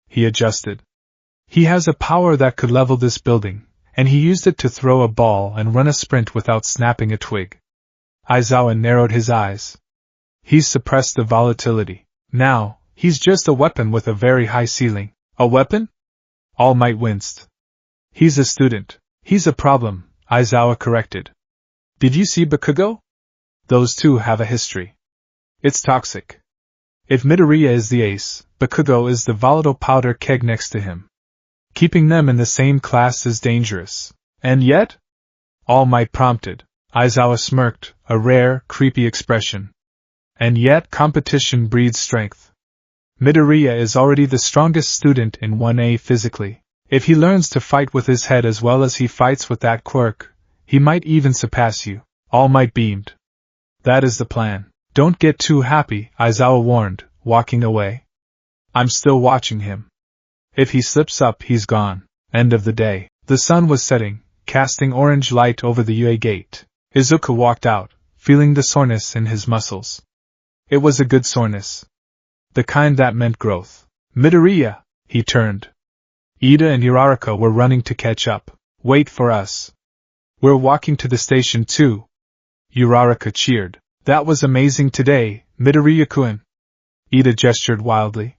[SPEAKER 1] He adjusted. He has a power that could level this building, and he used it to throw a ball and run a sprint without snapping a twig. Aizawa narrowed his eyes. He's suppressed the volatility. Now, he's just a weapon with a very high ceiling. A weapon? All Might winced. He's a student. He's a problem, Aizawa corrected. Did you see Bakugo? Those two have a history. It's toxic. If Midoriya is the ace, Bakugo is the volatile powder keg next to him. Keeping them in the same class is dangerous. And yet? All Might prompted. Aizawa smirked, a rare, creepy expression. And yet competition breeds strength. Midoriya is already the strongest student in 1A physically. If he learns to fight with his head as well as he fights with that quirk, he might even surpass you. All Might beamed. That is the plan. Don't get too happy, Aizawa warned, walking away. I'm still watching him. If he slips up, he's gone. End of the day. The sun was setting, casting orange light over the UA gate. Izuku walked out, feeling the soreness in his muscles. It was a good soreness. The kind that meant growth. Midoriya! He turned. Ida and Uraraka were running to catch up. Wait for us. We're walking to the station too. Uraraka cheered. That was amazing today, Midoriya-kun. Ida gestured wildly.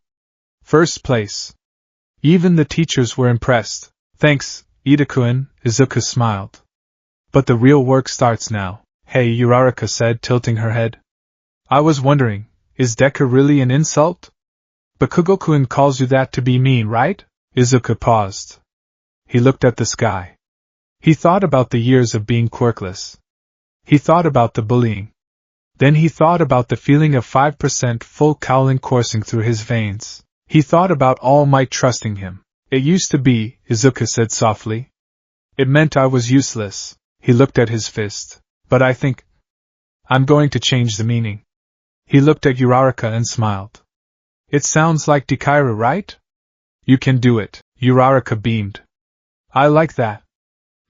[SPEAKER 1] First place. Even the teachers were impressed. Thanks, Ida-kun, Izuku smiled. But the real work starts now. Hey, Uraraka said, tilting her head. I was wondering, is Deku really an insult? Bakugo-kun calls you that to be mean, right? Izuku paused. He looked at the sky. He thought about the years of being quirkless. He thought about the bullying. Then he thought about the feeling of 5% full cowling coursing through his veins. He thought about All Might trusting him. It used to be, Izuku said softly. It meant I was useless. He looked at his fist. But I think I'm going to change the meaning. He looked at Uraraka and smiled. It sounds like Dikairu, right? You can do it, Uraraka beamed. I like that.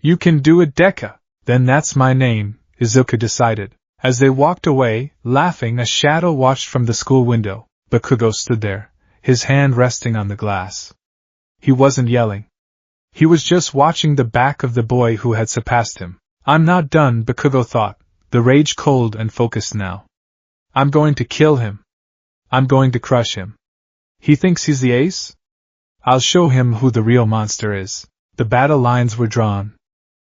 [SPEAKER 1] You can do it, Deka. Then that's my name, Izuku decided. As they walked away, laughing, a shadow watched from the school window. Bakugo stood there, his hand resting on the glass. He wasn't yelling. He was just watching the back of the boy who had surpassed him. I'm not done, Bakugo thought, the rage cold and focused now. I'm going to kill him. I'm going to crush him. He thinks he's the ace? I'll show him who the real monster is. The battle lines were drawn.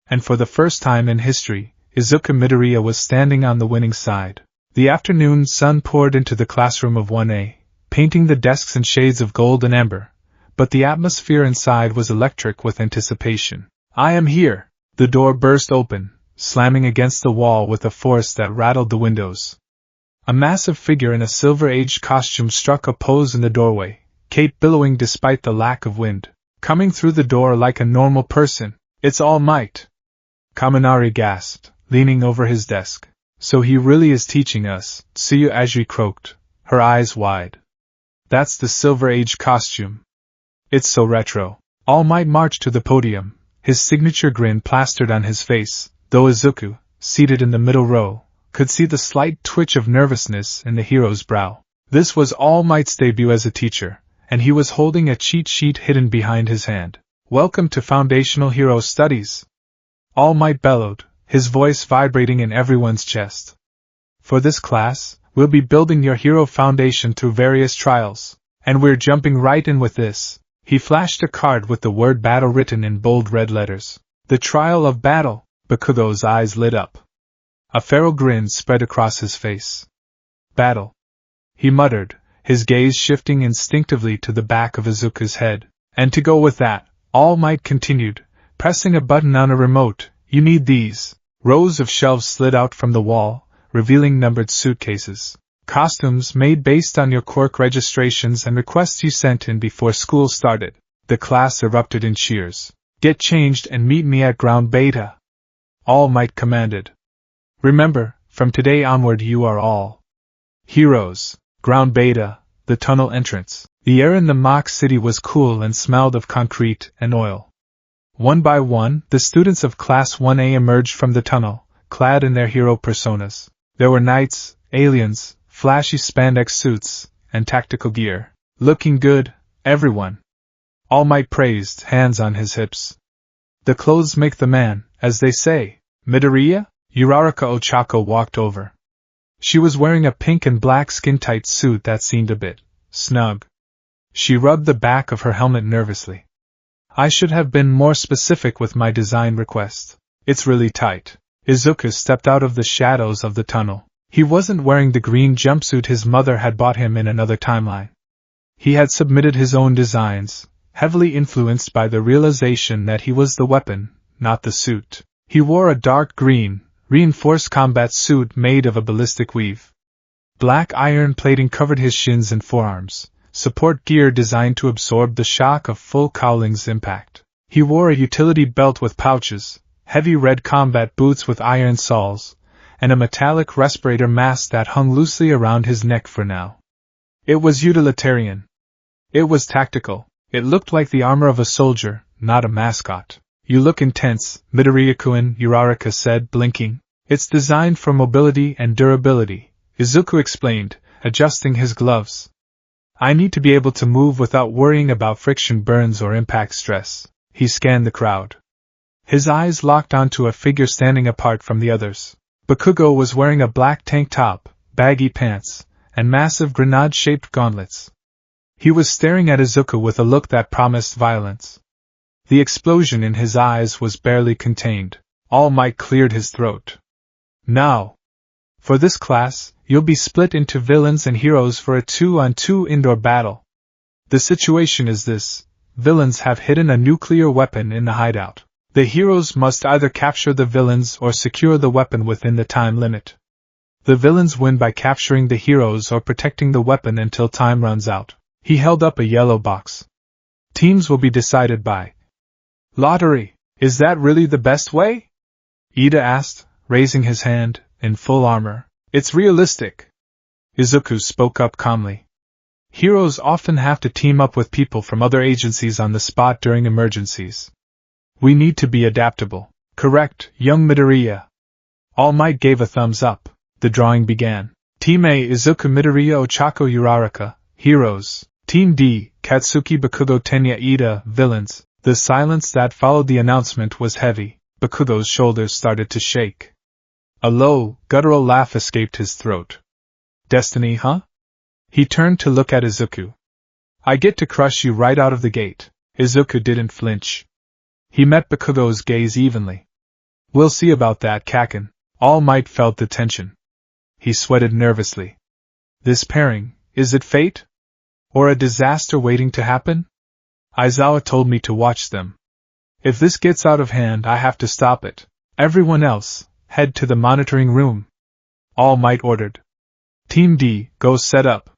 [SPEAKER 1] And for the first time in history, Izuku Midoriya was standing on the winning side. The afternoon sun poured into the classroom of 1A, painting the desks in shades of gold and amber, but the atmosphere inside was electric with anticipation. I am here! The door burst open, slamming against the wall with a force that rattled the windows. A massive figure in a silver-aged costume struck a pose in the doorway, Kate billowing despite the lack of wind. Coming through the door like a normal person, it's All Might! Kaminari gasped, leaning over his desk. So he really is teaching us, Tsuyu Ajiri croaked, her eyes wide. That's the silver-aged costume. It's so retro. All Might marched to the podium, his signature grin plastered on his face, though Izuku, seated in the middle row, could see the slight twitch of nervousness in the hero's brow. This was All Might's debut as a teacher, and he was holding a cheat sheet hidden behind his hand. Welcome to Foundational Hero Studies! All Might bellowed, his voice vibrating in everyone's chest. For this class, we'll be building your hero foundation through various trials, and we're jumping right in with this. He flashed a card with the word battle written in bold red letters. The trial of battle. Bakugo's eyes lit up. A feral grin spread across his face. Battle. He muttered, his gaze shifting instinctively to the back of Izuku's head. And to go with that, All Might continued, pressing a button on a remote. You need these. Rows of shelves slid out from the wall, revealing numbered suitcases. Costumes made based on your quirk registrations and requests you sent in before school started. The class erupted in cheers. Get changed and meet me at Ground Beta. All Might commanded. Remember, from today onward you are all heroes. Ground Beta, the tunnel entrance. The air in the mock city was cool and smelled of concrete and oil. One by one, the students of Class 1A emerged from the tunnel, clad in their hero personas. There were knights, aliens, flashy spandex suits, and tactical gear. Looking good, everyone. All Might praised, hands on his hips. The clothes make the man, as they say. Midoriya? Uraraka Ochako walked over. She was wearing a pink and black skin-tight suit that seemed a bit snug. She rubbed the back of her helmet nervously. I should have been more specific with my design request. It's really tight. Izuku stepped out of the shadows of the tunnel. He wasn't wearing the green jumpsuit his mother had bought him in another timeline. He had submitted his own designs, heavily influenced by the realization that he was the weapon, not the suit. He wore a dark green, reinforced combat suit made of a ballistic weave. Black iron plating covered his shins and forearms, support gear designed to absorb the shock of full cowling's impact. He wore a utility belt with pouches, heavy red combat boots with iron soles, and a metallic respirator mask that hung loosely around his neck for now. It was utilitarian. It was tactical. It looked like the armor of a soldier, not a mascot. You look intense, Midoriya-kun, Uraraka said, blinking. It's designed for mobility and durability, Izuku explained, adjusting his gloves. I need to be able to move without worrying about friction burns or impact stress. He scanned the crowd. His eyes locked onto a figure standing apart from the others. Bakugo was wearing a black tank top, baggy pants, and massive grenade-shaped gauntlets. He was staring at Izuku with a look that promised violence. The explosion in his eyes was barely contained. All Might cleared his throat. Now, for this class, you'll be split into villains and heroes for a 2-on-2 indoor battle. The situation is this: villains have hidden a nuclear weapon in the hideout. The heroes must either capture the villains or secure the weapon within the time limit. The villains win by capturing the heroes or protecting the weapon until time runs out. He held up a yellow box. Teams will be decided by lottery. Is that really the best way? Ida asked, raising his hand, in full armor. It's realistic. Izuku spoke up calmly. Heroes often have to team up with people from other agencies on the spot during emergencies. We need to be adaptable. Correct, young Midoriya. All Might gave a thumbs up. The drawing began. Team A, Izuku, Midoriya, Ochako, Uraraka, heroes. Team D, Katsuki, Bakugo, Tenya, Ida, villains. The silence that followed the announcement was heavy. Bakugo's shoulders started to shake. A low, guttural laugh escaped his throat. Destiny, huh? He turned to look at Izuku. I get to crush you right out of the gate. Izuku didn't flinch. He met Bakugo's gaze evenly. We'll see about that, Kaken. All Might felt the tension. He sweated nervously. This pairing, is it fate? Or a disaster waiting to happen? Aizawa told me to watch them. If this gets out of hand, I have to stop it. Everyone else, head to the monitoring room. All Might ordered. Team D, go set up.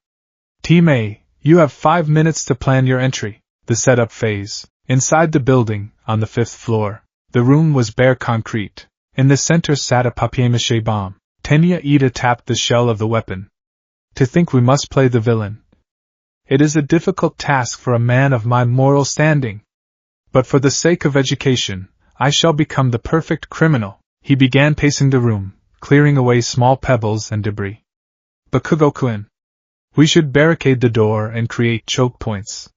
[SPEAKER 1] Team A, you have 5 minutes to plan your entry. The setup phase. Inside the building, on the 5th floor. The room was bare concrete. In the center sat a papier-mâché bomb. Tenya Ida tapped the shell of the weapon. To think we must play the villain. It is a difficult task for a man of my moral standing. But for the sake of education, I shall become the perfect criminal. He began pacing the room, clearing away small pebbles and debris. Bakugo-kun. We should barricade the door and create choke points.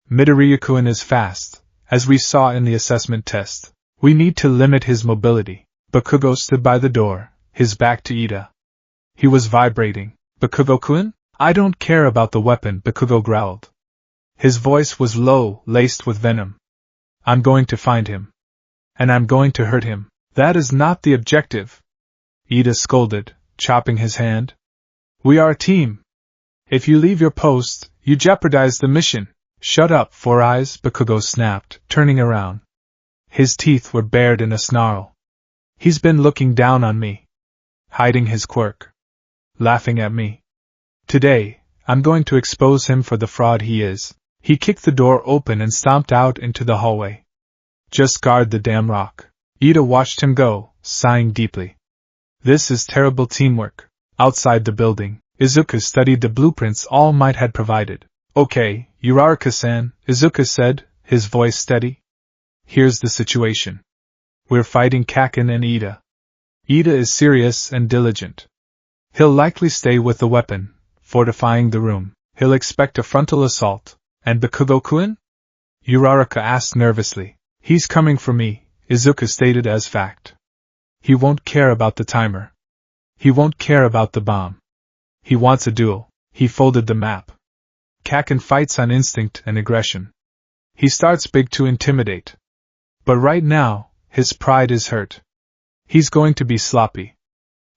[SPEAKER 1] Midoriya-kun is fast, as we saw in the assessment test. We need to limit his mobility. Bakugo stood by the door, his back to Ida. He was vibrating. Bakugo-kun? I don't care about the weapon, Bakugo growled. His voice was low, laced with venom. I'm going to find him. And I'm going to hurt him. That is not the objective. Ida scolded, chopping his hand. We are a team. If you leave your post, you jeopardize the mission. Shut up, Four Eyes, Bakugo snapped, turning around. His teeth were bared in a snarl. He's been looking down on me. Hiding his quirk. Laughing at me. Today, I'm going to expose him for the fraud he is. He kicked the door open and stomped out into the hallway. Just guard the damn rock. Ida watched him go, sighing deeply. This is terrible teamwork. Outside the building, Izuku studied the blueprints All Might had provided. Okay, Uraraka-san, Izuku said, his voice steady. Here's the situation. We're fighting Kaken and Ida. Ida is serious and diligent. He'll likely stay with the weapon, fortifying the room. He'll expect a frontal assault. And Bakugo-kun? Uraraka asked nervously. He's coming for me, Izuku stated as fact. He won't care about the timer. He won't care about the bomb. He wants a duel. He folded the map. Kaken fights on instinct and aggression. He starts big to intimidate. But right now, his pride is hurt. He's going to be sloppy.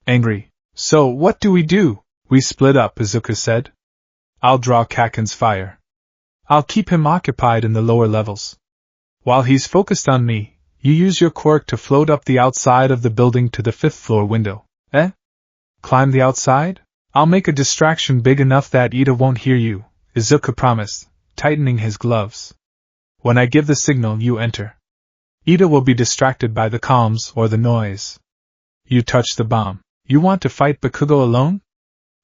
[SPEAKER 1] Angry. So what do? We split up, Izuku said. I'll draw Kaken's fire. I'll keep him occupied in the lower levels. While he's focused on me, you use your quirk to float up the outside of the building to the 5th floor window. Eh? Climb the outside? I'll make a distraction big enough that Ida won't hear you, Izuku promised, tightening his gloves. When I give the signal, you enter. Ida will be distracted by the comms or the noise. You touch the bomb. You want to fight Bakugo alone?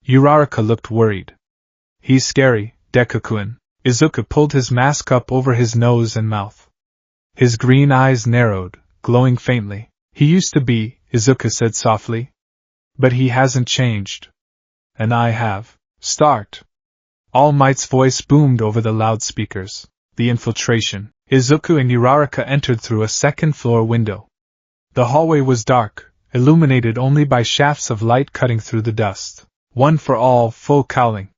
[SPEAKER 1] Uraraka looked worried. He's scary, Deku-kun. Izuku pulled his mask up over his nose and mouth. His green eyes narrowed, glowing faintly. He used to be, Izuku said softly. But he hasn't changed. And I have. Start. All Might's voice boomed over the loudspeakers. The infiltration. Izuku and Uraraka entered through a second-floor window. The hallway was dark, illuminated only by shafts of light cutting through the dust. One for all, full cowling.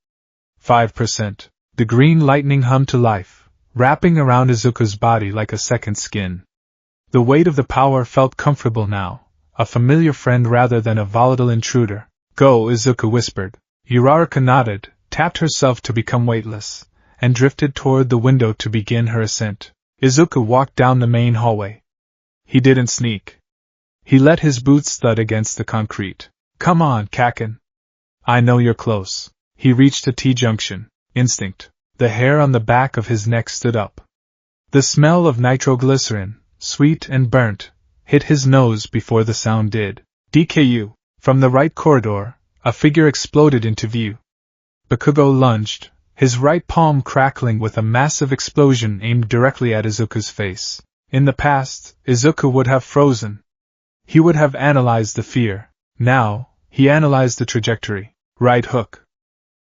[SPEAKER 1] 5%. The green lightning hummed to life, wrapping around Izuku's body like a second skin. The weight of the power felt comfortable now, a familiar friend rather than a volatile intruder. Go, Izuku whispered. Uraraka nodded, tapped herself to become weightless, and drifted toward the window to begin her ascent. Izuku walked down the main hallway. He didn't sneak. He let his boots thud against the concrete. Come on, Kaken. I know you're close. He reached a T-junction. Instinct. The hair on the back of his neck stood up. The smell of nitroglycerin, sweet and burnt, hit his nose before the sound did. DKU. From the right corridor, a figure exploded into view. Bakugo lunged, his right palm crackling with a massive explosion aimed directly at Izuku's face. In the past, Izuku would have frozen. He would have analyzed the fear. Now, he analyzed the trajectory. Right hook.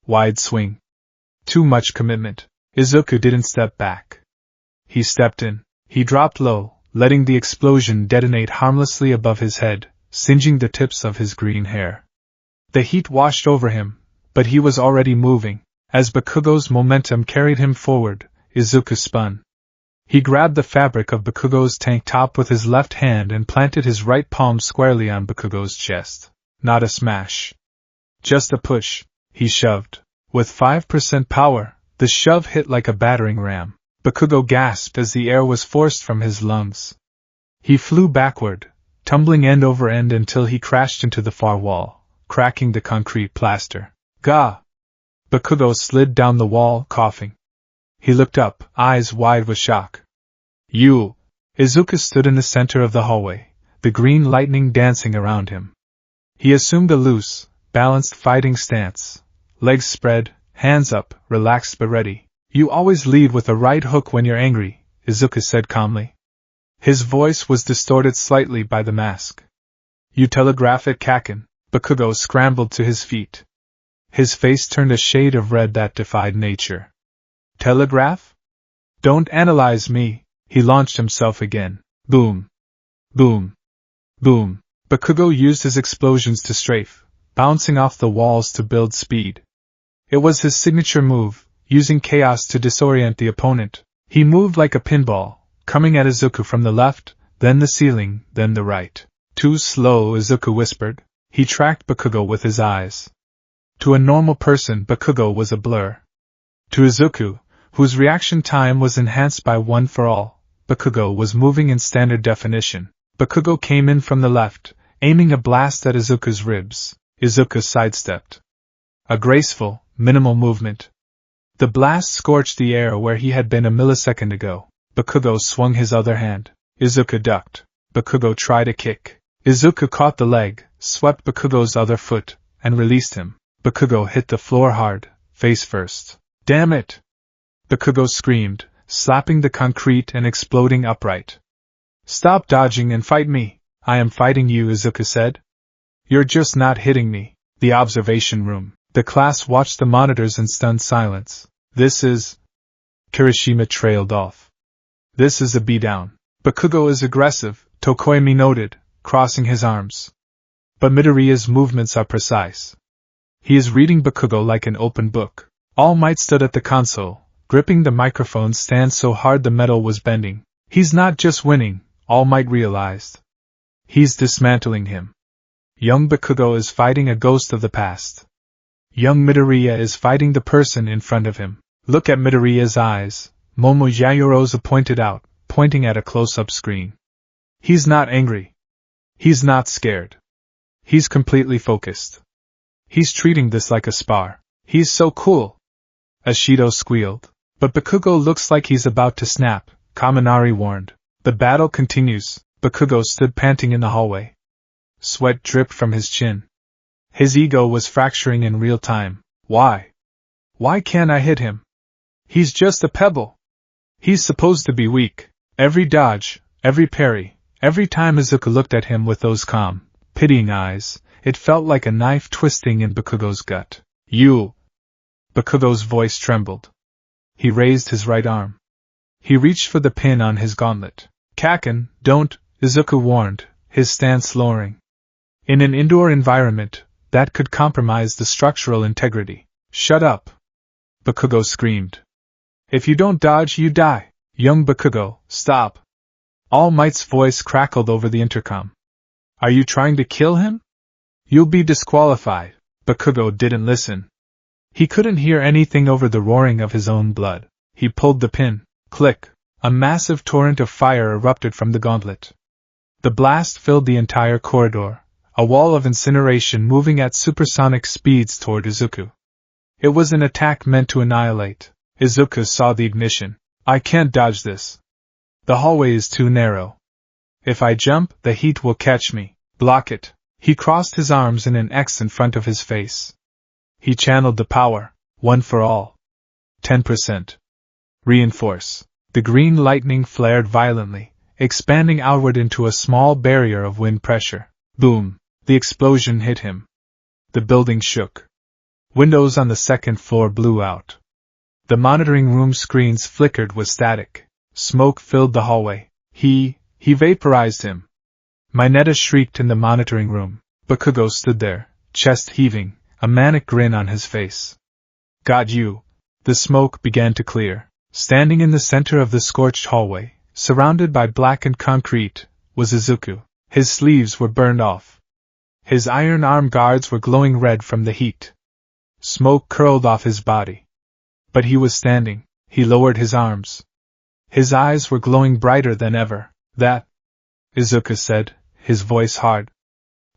[SPEAKER 1] Wide swing. Too much commitment. Izuku didn't step back. He stepped in. He dropped low, letting the explosion detonate harmlessly above his head, singeing the tips of his green hair. The heat washed over him, but he was already moving. As Bakugo's momentum carried him forward, Izuku spun. He grabbed the fabric of Bakugo's tank top with his left hand and planted his right palm squarely on Bakugo's chest. Not a smash. Just a push. He shoved. With 5% power, the shove hit like a battering ram. Bakugo gasped as the air was forced from his lungs. He flew backward, tumbling end over end until he crashed into the far wall, cracking the concrete plaster. Gah! Bakugo slid down the wall, coughing. He looked up, eyes wide with shock. You! Izuku stood in the center of the hallway, the green lightning dancing around him. He assumed a loose, balanced fighting stance. Legs spread, hands up, relaxed but ready. You always lead with a right hook when you're angry, Izuku said calmly. His voice was distorted slightly by the mask. You telegraph it, Kaken. Bakugo scrambled to his feet. His face turned a shade of red that defied nature. Telegraph? Don't analyze me. He launched himself again. Boom. Boom. Boom. Bakugo used his explosions to strafe, bouncing off the walls to build speed. It was his signature move, using chaos to disorient the opponent. He moved like a pinball, coming at Izuku from the left, then the ceiling, then the right. Too slow, Izuku whispered. He tracked Bakugo with his eyes. To a normal person, Bakugo was a blur. To Izuku, whose reaction time was enhanced by one for all, Bakugo was moving in standard definition. Bakugo came in from the left, aiming a blast at Izuku's ribs. Izuku sidestepped. A graceful, minimal movement. The blast scorched the air where he had been a millisecond ago. Bakugo swung his other hand. Izuku ducked. Bakugo tried a kick. Izuku caught the leg, swept Bakugo's other foot, and released him. Bakugo hit the floor hard, face first. Damn it! Bakugo screamed, slapping the concrete and exploding upright. Stop dodging and fight me. I am fighting you, Izuku said. You're just not hitting me. The observation room. The class watched the monitors in stunned silence. This is... Kirishima trailed off. This is a beatdown. Bakugo is aggressive, Tokoemi noted, crossing his arms. But Midoriya's movements are precise. He is reading Bakugo like an open book. All Might stood at the console, gripping the microphone stand so hard the metal was bending. He's not just winning, All Might realized. He's dismantling him. Young Bakugo is fighting a ghost of the past. Young Midoriya is fighting the person in front of him. Look at Midoriya's eyes, Momo Yayoroza pointed out, pointing at a close-up screen. He's not angry. He's not scared. He's completely focused. He's treating this like a spar. He's so cool. Ashido squealed. But Bakugo looks like he's about to snap, Kaminari warned. The battle continues. Bakugo stood panting in the hallway. Sweat dripped from his chin. His ego was fracturing in real time. Why? Why can't I hit him? He's just a pebble. He's supposed to be weak. Every dodge, every parry, every time Izuku looked at him with those calm, pitying eyes, it felt like a knife twisting in Bakugo's gut. You! Bakugo's voice trembled. He raised his right arm. He reached for the pin on his gauntlet. Kaken, don't, Izuku warned, his stance lowering. In an indoor environment, that could compromise the structural integrity. Shut up! Bakugo screamed. If you don't dodge, you die. Young Bakugo, stop! All Might's voice crackled over the intercom. Are you trying to kill him? You'll be disqualified. Bakugo didn't listen. He couldn't hear anything over the roaring of his own blood. He pulled the pin. Click! A massive torrent of fire erupted from the gauntlet. The blast filled the entire corridor, a wall of incineration moving at supersonic speeds toward Izuku. It was an attack meant to annihilate. Izuku saw the ignition. I can't dodge this. The hallway is too narrow. If I jump, the heat will catch me. Block it. He crossed his arms in an X in front of his face. He channeled the power. One for all. 10%. Reinforce. The green lightning flared violently, expanding outward into a small barrier of wind pressure. Boom! The explosion hit him. The building shook. Windows on the second floor blew out. The monitoring room screens flickered with static. Smoke filled the hallway. He vaporized him. Mineta shrieked in the monitoring room. Bakugo stood there, chest heaving, a manic grin on his face. Got you. The smoke began to clear. Standing in the center of the scorched hallway, surrounded by blackened concrete, was Izuku. His sleeves were burned off. His iron arm guards were glowing red from the heat. Smoke curled off his body. But he was standing. He lowered his arms. His eyes were glowing brighter than ever. That, Izuku said, his voice hard.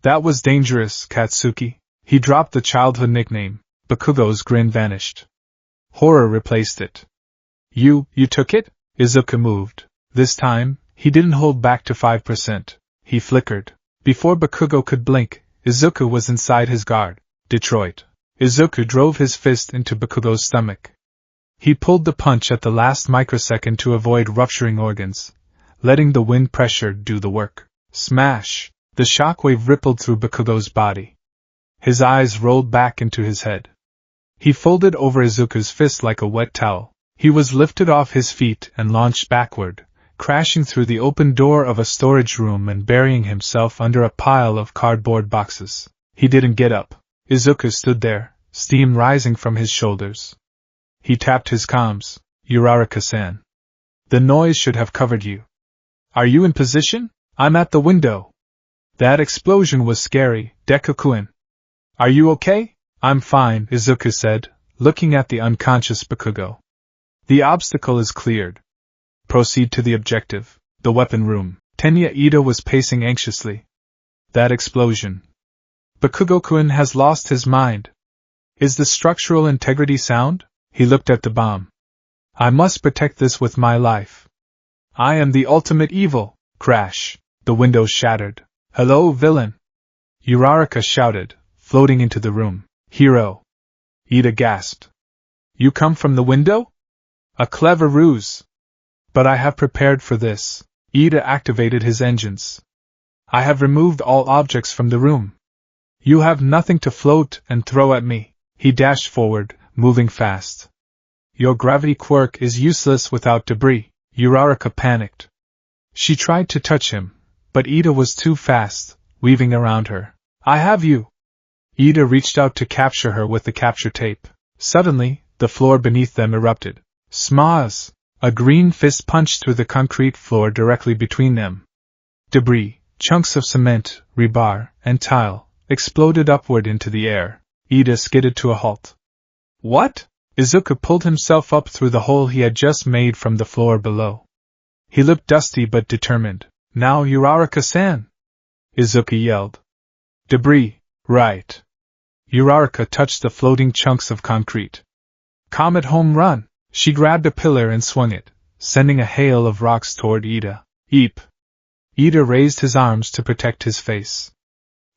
[SPEAKER 1] That was dangerous, Katsuki. He dropped the childhood nickname. Bakugo's grin vanished. Horror replaced it. You took it? Izuku moved. This time, he didn't hold back to 5%. He flickered. Before Bakugo could blink, Izuku was inside his guard. Detroit. Izuku drove his fist into Bakugo's stomach. He pulled the punch at the last microsecond to avoid rupturing organs, letting the wind pressure do the work. Smash! The shockwave rippled through Bakugo's body. His eyes rolled back into his head. He folded over Izuku's fist like a wet towel. He was lifted off his feet and launched backward, crashing through the open door of a storage room and burying himself under a pile of cardboard boxes. He didn't get up. Izuku stood there, steam rising from his shoulders. He tapped his comms. Uraraka-san. The noise should have covered you. Are you in position? I'm at the window. That explosion was scary, Deku-kun. Are you okay? I'm fine, Izuku said, looking at the unconscious Bakugo. The obstacle is cleared. Proceed to the objective, the weapon room. Tenya Ito was pacing anxiously. That explosion. Bakugo-kun has lost his mind. Is the structural integrity sound? He looked at the bomb. I must protect this with my life. I am the ultimate evil. Crash. The window shattered. Hello, villain. Uraraka shouted, floating into the room. Hero. Ida gasped. You come from the window? A clever ruse. But I have prepared for this. Ida activated his engines. I have removed all objects from the room. You have nothing to float and throw at me. He dashed forward, moving fast. Your gravity quirk is useless without debris. Uraraka panicked. She tried to touch him, but Ida was too fast, weaving around her. I have you! Ida reached out to capture her with the capture tape. Suddenly, the floor beneath them erupted. Smash! A green fist punched through the concrete floor directly between them. Debris, chunks of cement, rebar, and tile, exploded upward into the air. Ida skidded to a halt. What? Izuku pulled himself up through the hole he had just made from the floor below. He looked dusty but determined. Now Uraraka-san! Izuku yelled. Debris, right. Uraraka touched the floating chunks of concrete. Comet home run! She grabbed a pillar and swung it, sending a hail of rocks toward Ida. Eep! Ida raised his arms to protect his face.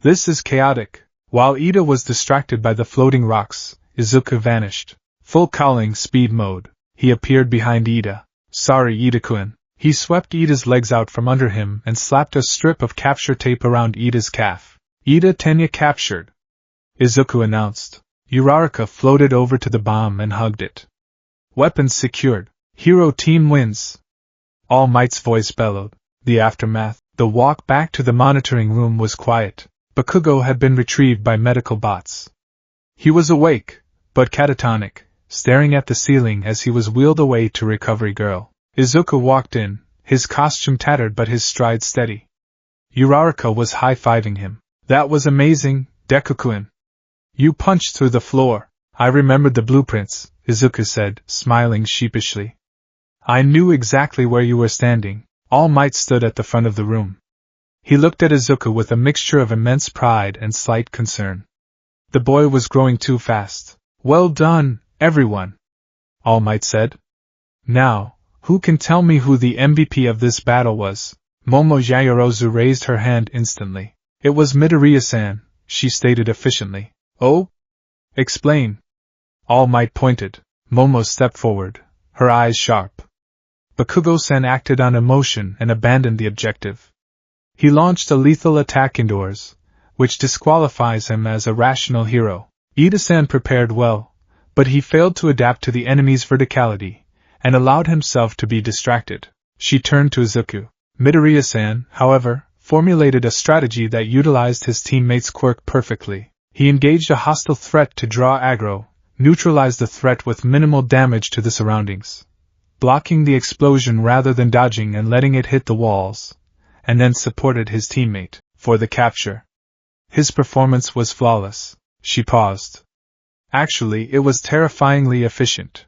[SPEAKER 1] This is chaotic. While Ida was distracted by the floating rocks, Izuku vanished. Full calling speed mode. He appeared behind Ida. Sorry, Ida-kun. He swept Ida's legs out from under him and slapped a strip of capture tape around Ida's calf. Ida Tenya captured, Izuku announced. Uraraka floated over to the bomb and hugged it. Weapons secured. Hero team wins. All Might's voice bellowed. The aftermath. The walk back to the monitoring room was quiet. Bakugo had been retrieved by medical bots. He was awake, but catatonic, staring at the ceiling as he was wheeled away to Recovery Girl. Izuku walked in, his costume tattered but his stride steady. Uraraka was high-fiving him. That was amazing, Deku-kun. You punched through the floor. I remembered the blueprints, Izuku said, smiling sheepishly. I knew exactly where you were standing. All Might stood at the front of the room. He looked at Izuku with a mixture of immense pride and slight concern. The boy was growing too fast. Well done, everyone, All Might said. Now, who can tell me who the MVP of this battle was? Momo Yayorozu raised her hand instantly. It was Midoriya-san, she stated efficiently. Oh? Explain. All Might pointed. Momo stepped forward, her eyes sharp. Bakugo-san acted on emotion and abandoned the objective. He launched a lethal attack indoors, which disqualifies him as a rational hero. Ida-san prepared well, but he failed to adapt to the enemy's verticality, and allowed himself to be distracted. She turned to Izuku. Midoriya-san, however, formulated a strategy that utilized his teammate's quirk perfectly. He engaged a hostile threat to draw aggro, neutralized the threat with minimal damage to the surroundings, blocking the explosion rather than dodging and letting it hit the walls, and then supported his teammate for the capture. His performance was flawless. She paused. Actually, it was terrifyingly efficient.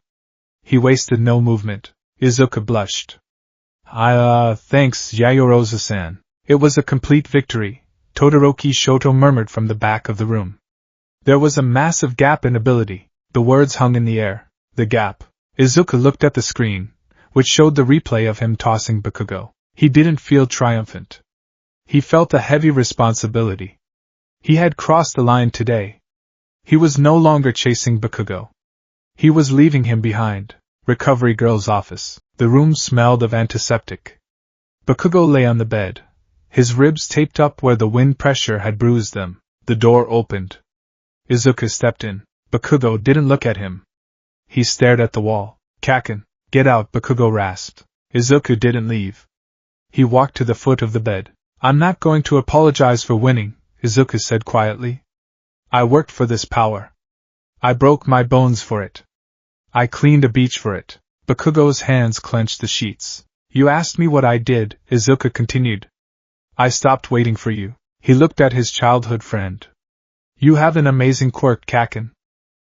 [SPEAKER 1] He wasted no movement. Izuku blushed. Thanks, Yayorozu-san. It was a complete victory, Todoroki Shoto murmured from the back of the room. There was a massive gap in ability. The words hung in the air. The gap. Izuku looked at the screen, which showed the replay of him tossing Bakugo. He didn't feel triumphant. He felt a heavy responsibility. He had crossed the line today. He was no longer chasing Bakugo. He was leaving him behind. Recovery Girl's office. The room smelled of antiseptic. Bakugo lay on the bed, his ribs taped up where the wind pressure had bruised them. The door opened. Izuku stepped in. Bakugo didn't look at him. He stared at the wall. Kaken, get out, Bakugo rasped. Izuku didn't leave. He walked to the foot of the bed. I'm not going to apologize for winning, Izuku said quietly. I worked for this power. I broke my bones for it. I cleaned a beach for it. Bakugo's hands clenched the sheets. You asked me what I did, Izuku continued. I stopped waiting for you. He looked at his childhood friend. You have an amazing quirk, Kaken.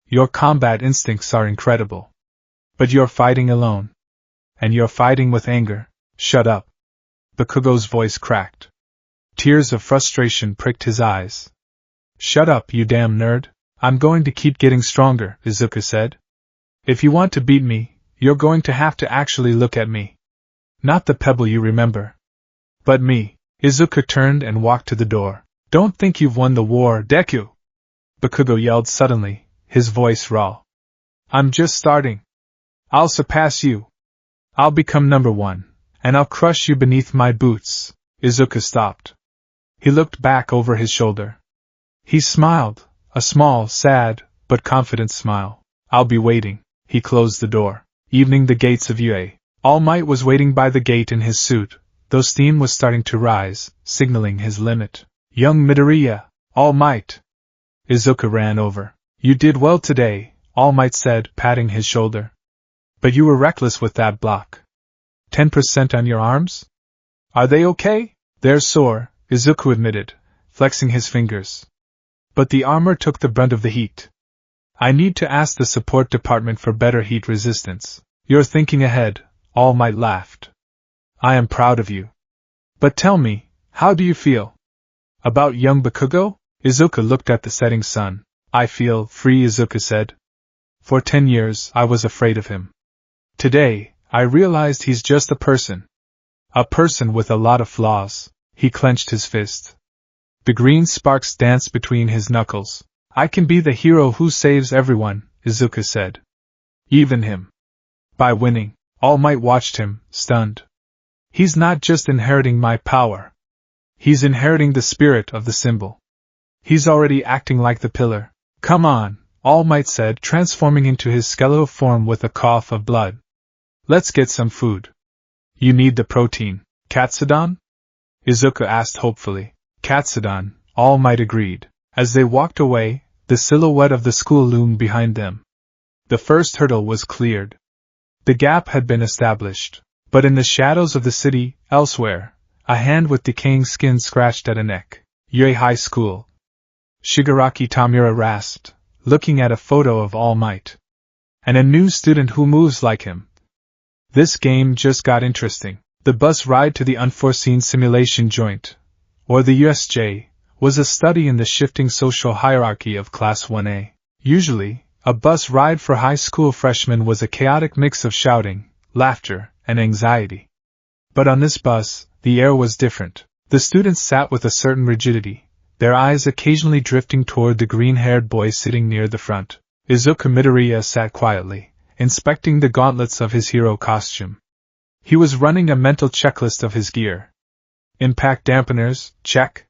[SPEAKER 1] Your combat instincts are incredible. But you're fighting alone. And you're fighting with anger. Shut up. Bakugo's voice cracked. Tears of frustration pricked his eyes. Shut up, you damn nerd. I'm going to keep getting stronger, Izuku said. If you want to beat me, you're going to have to actually look at me. Not the pebble you remember. But me. Izuku turned and walked to the door. Don't think you've won the war, Deku! Bakugo yelled suddenly, his voice raw. I'm just starting. I'll surpass you. I'll become number one, and I'll crush you beneath my boots. Izuku stopped. He looked back over his shoulder. He smiled, a small, sad, but confident smile. I'll be waiting. He closed the door. Evening the gates of UA. All Might was waiting by the gate in his suit, though steam was starting to rise, signaling his limit. Young Midoriya, All Might! Izuku ran over. You did well today, All Might said, patting his shoulder. But you were reckless with that block. 10% on your arms? Are they okay? They're sore, Izuku admitted, flexing his fingers. But the armor took the brunt of the heat. I need to ask the support department for better heat resistance. You're thinking ahead, All Might laughed. I am proud of you. But tell me, how do you feel? About young Bakugo? Izuku looked at the setting sun. I feel free, Izuku said. For 10 years, I was afraid of him. Today, I realized he's just a person. A person with a lot of flaws. He clenched his fist. The green sparks danced between his knuckles. I can be the hero who saves everyone, Izuku said. Even him. By winning, All Might watched him, stunned. He's not just inheriting my power. He's inheriting the spirit of the symbol. He's already acting like the pillar. Come on, All Might said, transforming into his skeletal form with a cough of blood. Let's get some food. You need the protein. Katsudon? Izuku asked hopefully. Katsudon, All Might agreed. As they walked away, the silhouette of the school loomed behind them. The first hurdle was cleared. The gap had been established, but in the shadows of the city, elsewhere, a hand with decaying skin scratched at a neck. Yui High School. Shigaraki Tamura rasped, looking at a photo of All Might. And a new student who moves like him. This game just got interesting. The bus ride to the unforeseen simulation joint, or the USJ, was a study in the shifting social hierarchy of Class 1A. Usually, a bus ride for high school freshmen was a chaotic mix of shouting, laughter, and anxiety. But on this bus, the air was different. The students sat with a certain rigidity, their eyes occasionally drifting toward the green-haired boy sitting near the front. Izuku Midoriya sat quietly, inspecting the gauntlets of his hero costume. He was running a mental checklist of his gear. Impact dampeners, check.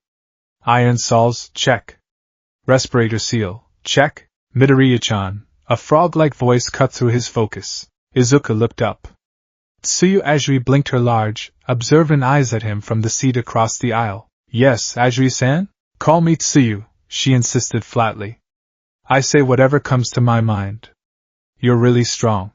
[SPEAKER 1] Iron saws, check. Respirator seal, check. Midoriya-chan, a frog-like voice cut through his focus. Izuku looked up. Tsuyu Azuri blinked her large, observant eyes at him from the seat across the aisle. Yes, Azuri-san? Call me Tsuyu, she insisted flatly. I say whatever comes to my mind. You're really strong.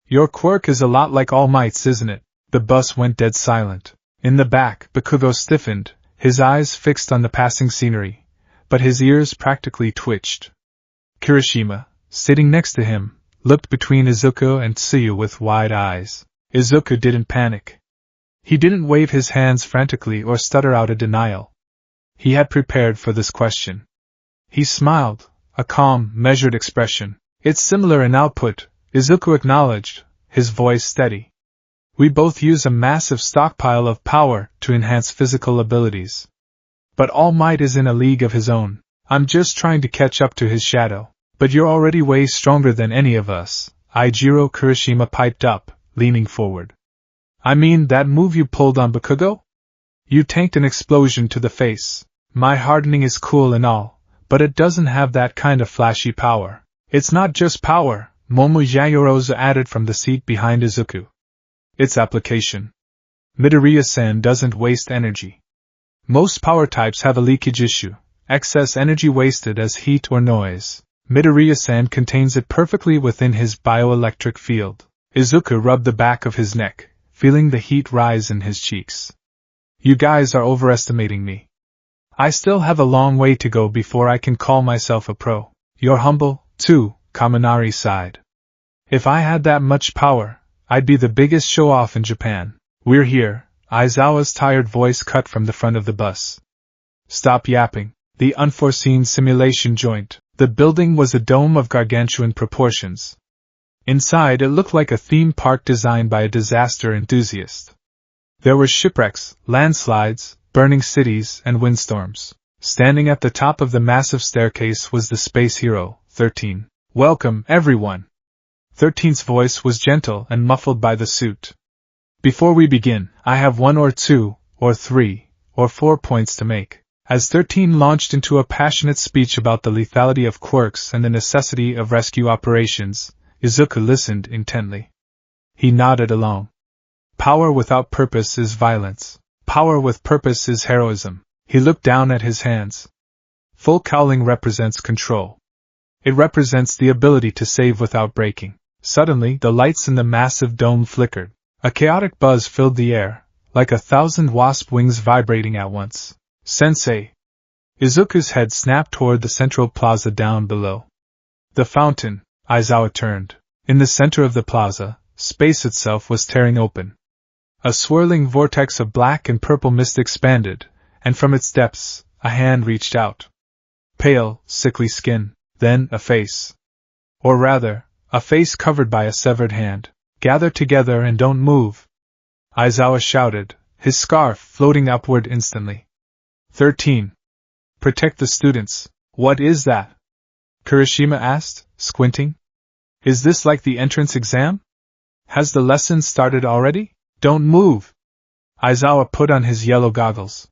[SPEAKER 1] Your quirk is a lot like All Might's, isn't it? The bus went dead silent. In the back, Bakugo stiffened, his eyes fixed on the passing scenery, but his ears practically twitched. Kirishima, sitting next to him, looked between Izuku and Tsuyu with wide eyes. Izuku didn't panic. He didn't wave his hands frantically or stutter out a denial. He had prepared for this question. He smiled, a calm, measured expression. It's similar in output, Izuku acknowledged, his voice steady. We both use a massive stockpile of power to enhance physical abilities. But All Might is in a league of his own. I'm just trying to catch up to his shadow. But you're already way stronger than any of us, Eijiro Kirishima piped up, leaning forward. I mean that move you pulled on Bakugo? You tanked an explosion to the face. My hardening is cool and all, but it doesn't have that kind of flashy power. It's not just power, Momo Yayorozu added from the seat behind Izuku. It's application. Midoriya-san doesn't waste energy. Most power types have a leakage issue, excess energy wasted as heat or noise. Midoriya-san contains it perfectly within his bioelectric field. Izuku rubbed the back of his neck, feeling the heat rise in his cheeks. You guys are overestimating me. I still have a long way to go before I can call myself a pro. You're humble, too, Kaminari sighed. If I had that much power, I'd be the biggest show-off in Japan. We're here, Aizawa's tired voice cut from the front of the bus. Stop yapping. The unforeseen simulation joint. The building was a dome of gargantuan proportions. Inside it looked like a theme park designed by a disaster enthusiast. There were shipwrecks, landslides, burning cities, and windstorms. Standing at the top of the massive staircase was the space hero, 13. Welcome, everyone. 13's voice was gentle and muffled by the suit. Before we begin, I have 1 or 2, or 3, or 4 points to make. As 13 launched into a passionate speech about the lethality of quirks and the necessity of rescue operations, Izuku listened intently. He nodded along. Power without purpose is violence. Power with purpose is heroism. He looked down at his hands. Full cowling represents control. It represents the ability to save without breaking. Suddenly, the lights in the massive dome flickered. A chaotic buzz filled the air, like 1,000 wasp wings vibrating at once. Sensei! Izuku's head snapped toward the central plaza down below. The fountain, Aizawa turned. In the center of the plaza, space itself was tearing open. A swirling vortex of black and purple mist expanded, and from its depths, a hand reached out. Pale, sickly skin, then a face. Or rather, a face covered by a severed hand. Gather together and don't move. Aizawa shouted, his scarf floating upward instantly. 13. Protect the students. What is that? Kirishima asked, squinting. Is this like the entrance exam? Has the lesson started already? Don't move! Aizawa put on his yellow goggles.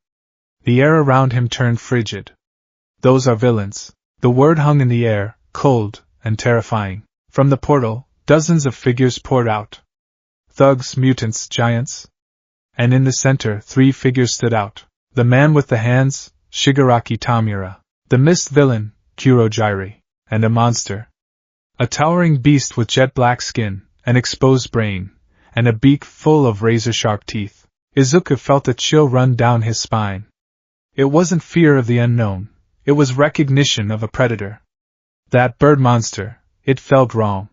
[SPEAKER 1] The air around him turned frigid. Those are villains. The word hung in the air, cold and terrifying. From the portal, dozens of figures poured out. Thugs, mutants, giants. And in the center, 3 figures stood out. The man with the hands, Shigaraki Tamura. The mist villain, Kurojiri. And a monster. A towering beast with jet-black skin, an exposed brain, and a beak full of razor-sharp teeth. Izuku felt a chill run down his spine. It wasn't fear of the unknown, it was recognition of a predator. That bird monster, it felt wrong.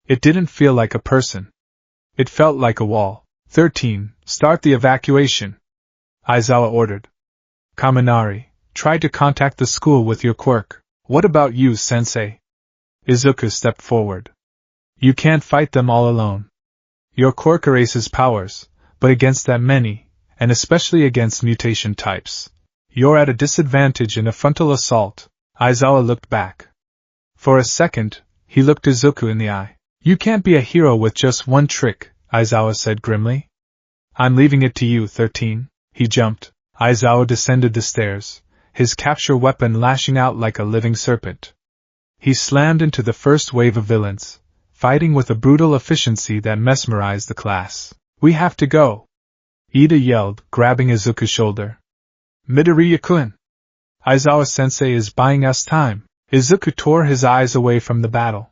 [SPEAKER 1] It didn't feel like a person. It felt like a wall. 13. Start the evacuation, Aizawa ordered. Kaminari, try to contact the school with your quirk. What about you, Sensei? Izuku stepped forward. You can't fight them all alone. Your quirk erases powers, but against that many, and especially against mutation types, you're at a disadvantage in a frontal assault. Aizawa looked back. For a second, he looked Izuku in the eye. You can't be a hero with just one trick, Aizawa said grimly. I'm leaving it to you, 13. He jumped. Aizawa descended the stairs, his capture weapon lashing out like a living serpent. He slammed into the first wave of villains, fighting with a brutal efficiency that mesmerized the class. We have to go! Ida yelled, grabbing Izuku's shoulder. Midoriya-kun! Aizawa-sensei is buying us time. Izuku tore his eyes away from the battle.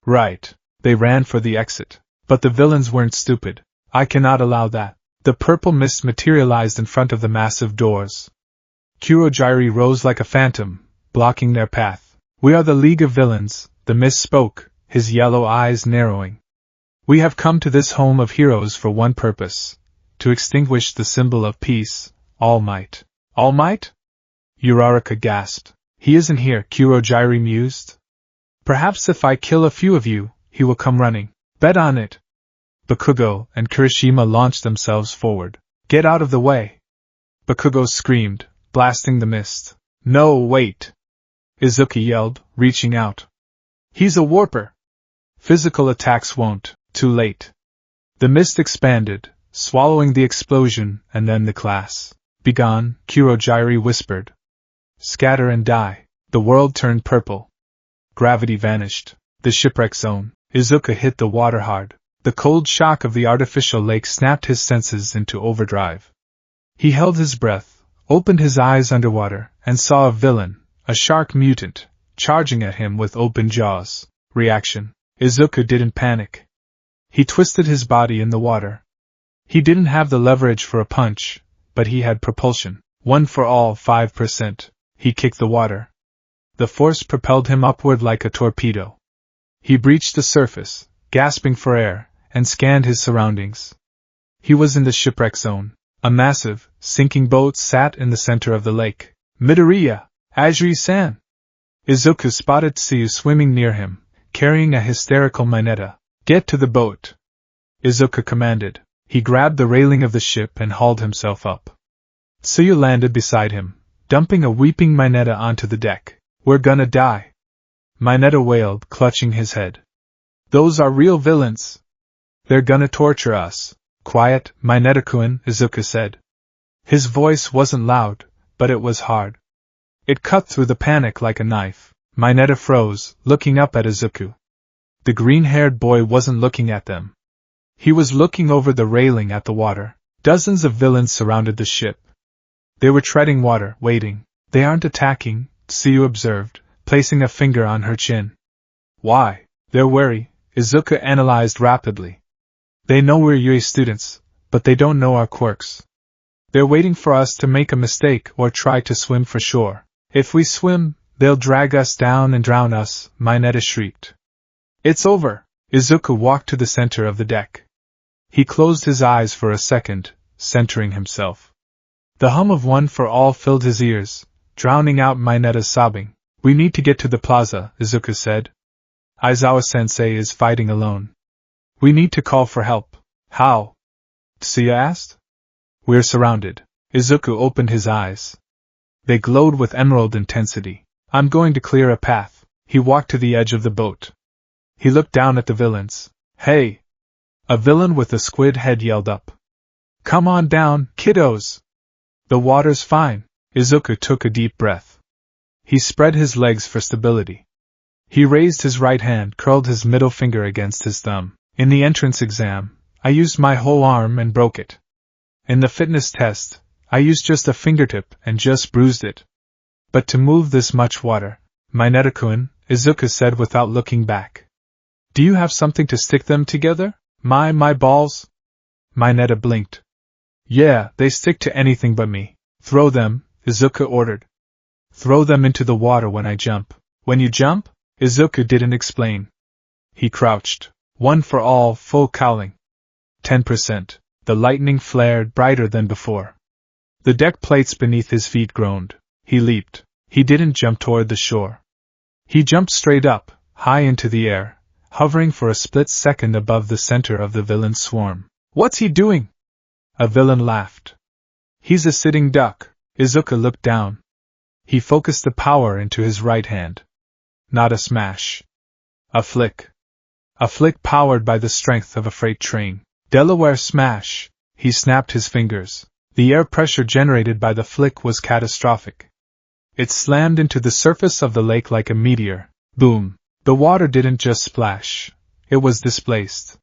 [SPEAKER 1] Right. They ran for the exit. But the villains weren't stupid. I cannot allow that. The purple mist materialized in front of the massive doors. Kurojiri rose like a phantom, blocking their path. We are the League of Villains, the mist spoke, his yellow eyes narrowing. We have come to this home of heroes for one purpose, to extinguish the symbol of peace, All Might. All Might? Uraraka gasped. He isn't here, Kurojiri mused. Perhaps if I kill a few of you, he will come running. Bet on it. Bakugo and Kirishima launched themselves forward. Get out of the way! Bakugo screamed, blasting the mist. No, wait! Izuku yelled, reaching out. He's a warper! Physical attacks won't. Too late. The mist expanded, swallowing the explosion and then the class. Begone, Kurojiri whispered. Scatter and die. The world turned purple. Gravity vanished. The shipwreck zone. Izuku hit the water hard. The cold shock of the artificial lake snapped his senses into overdrive. He held his breath, opened his eyes underwater, and saw a villain, a shark mutant, charging at him with open jaws. Reaction. Izuku didn't panic. He twisted his body in the water. He didn't have the leverage for a punch, but he had propulsion. 1 for all, 5%. He kicked the water. The force propelled him upward like a torpedo. He breached the surface, gasping for air, and scanned his surroundings. He was in the shipwreck zone. A massive, sinking boat sat in the center of the lake. Midoriya! Ajiri-san! Izuku spotted Tsuyu swimming near him, carrying a hysterical Mineta. Get to the boat! Izuku commanded. He grabbed the railing of the ship and hauled himself up. Tsuyu landed beside him, dumping a weeping Mineta onto the deck. We're gonna die! Mineta wailed, clutching his head. Those are real villains! They're gonna torture us. Quiet, Mineta-kun, Izuku said. His voice wasn't loud, but it was hard. It cut through the panic like a knife. Mineta froze, looking up at Izuku. The green-haired boy wasn't looking at them. He was looking over the railing at the water. Dozens of villains surrounded the ship. They were treading water, waiting. They aren't attacking, Tsuyu observed, placing a finger on her chin. Why? They're wary, Izuku analyzed rapidly. They know we're Yui students, but they don't know our quirks. They're waiting for us to make a mistake or try to swim for shore. If we swim, they'll drag us down and drown us, Mineta shrieked. It's over. Izuku walked to the center of the deck. He closed his eyes for a second, centering himself. The hum of One for All filled his ears, drowning out Mineta's sobbing. We need to get to the plaza, Izuku said. Aizawa-sensei is fighting alone. We need to call for help. How? Tsuya asked. We're surrounded. Izuku opened his eyes. They glowed with emerald intensity. I'm going to clear a path. He walked to the edge of the boat. He looked down at the villains. Hey! A villain with a squid head yelled up. Come on down, kiddos! The water's fine. Izuku took a deep breath. He spread his legs for stability. He raised his right hand, curled his middle finger against his thumb. In the entrance exam, I used my whole arm and broke it. In the fitness test, I used just a fingertip and just bruised it. But to move this much water, Mineta-kun, Izuku said without looking back. Do you have something to stick them together? My balls? Mineta blinked. Yeah, they stick to anything but me. Throw them, Izuku ordered. Throw them into the water when I jump. When you jump? Izuku didn't explain. He crouched. One for all, full cowling. 10%. The lightning flared brighter than before. The deck plates beneath his feet groaned. He leaped. He didn't jump toward the shore. He jumped straight up, high into the air, hovering for a split second above the center of the villain swarm. What's he doing? A villain laughed. He's a sitting duck. Izuku looked down. He focused the power into his right hand. Not a smash. A flick. A flick powered by the strength of a freight train. Delaware smash. He snapped his fingers. The air pressure generated by the flick was catastrophic. It slammed into the surface of the lake like a meteor. Boom. The water didn't just splash. It was displaced.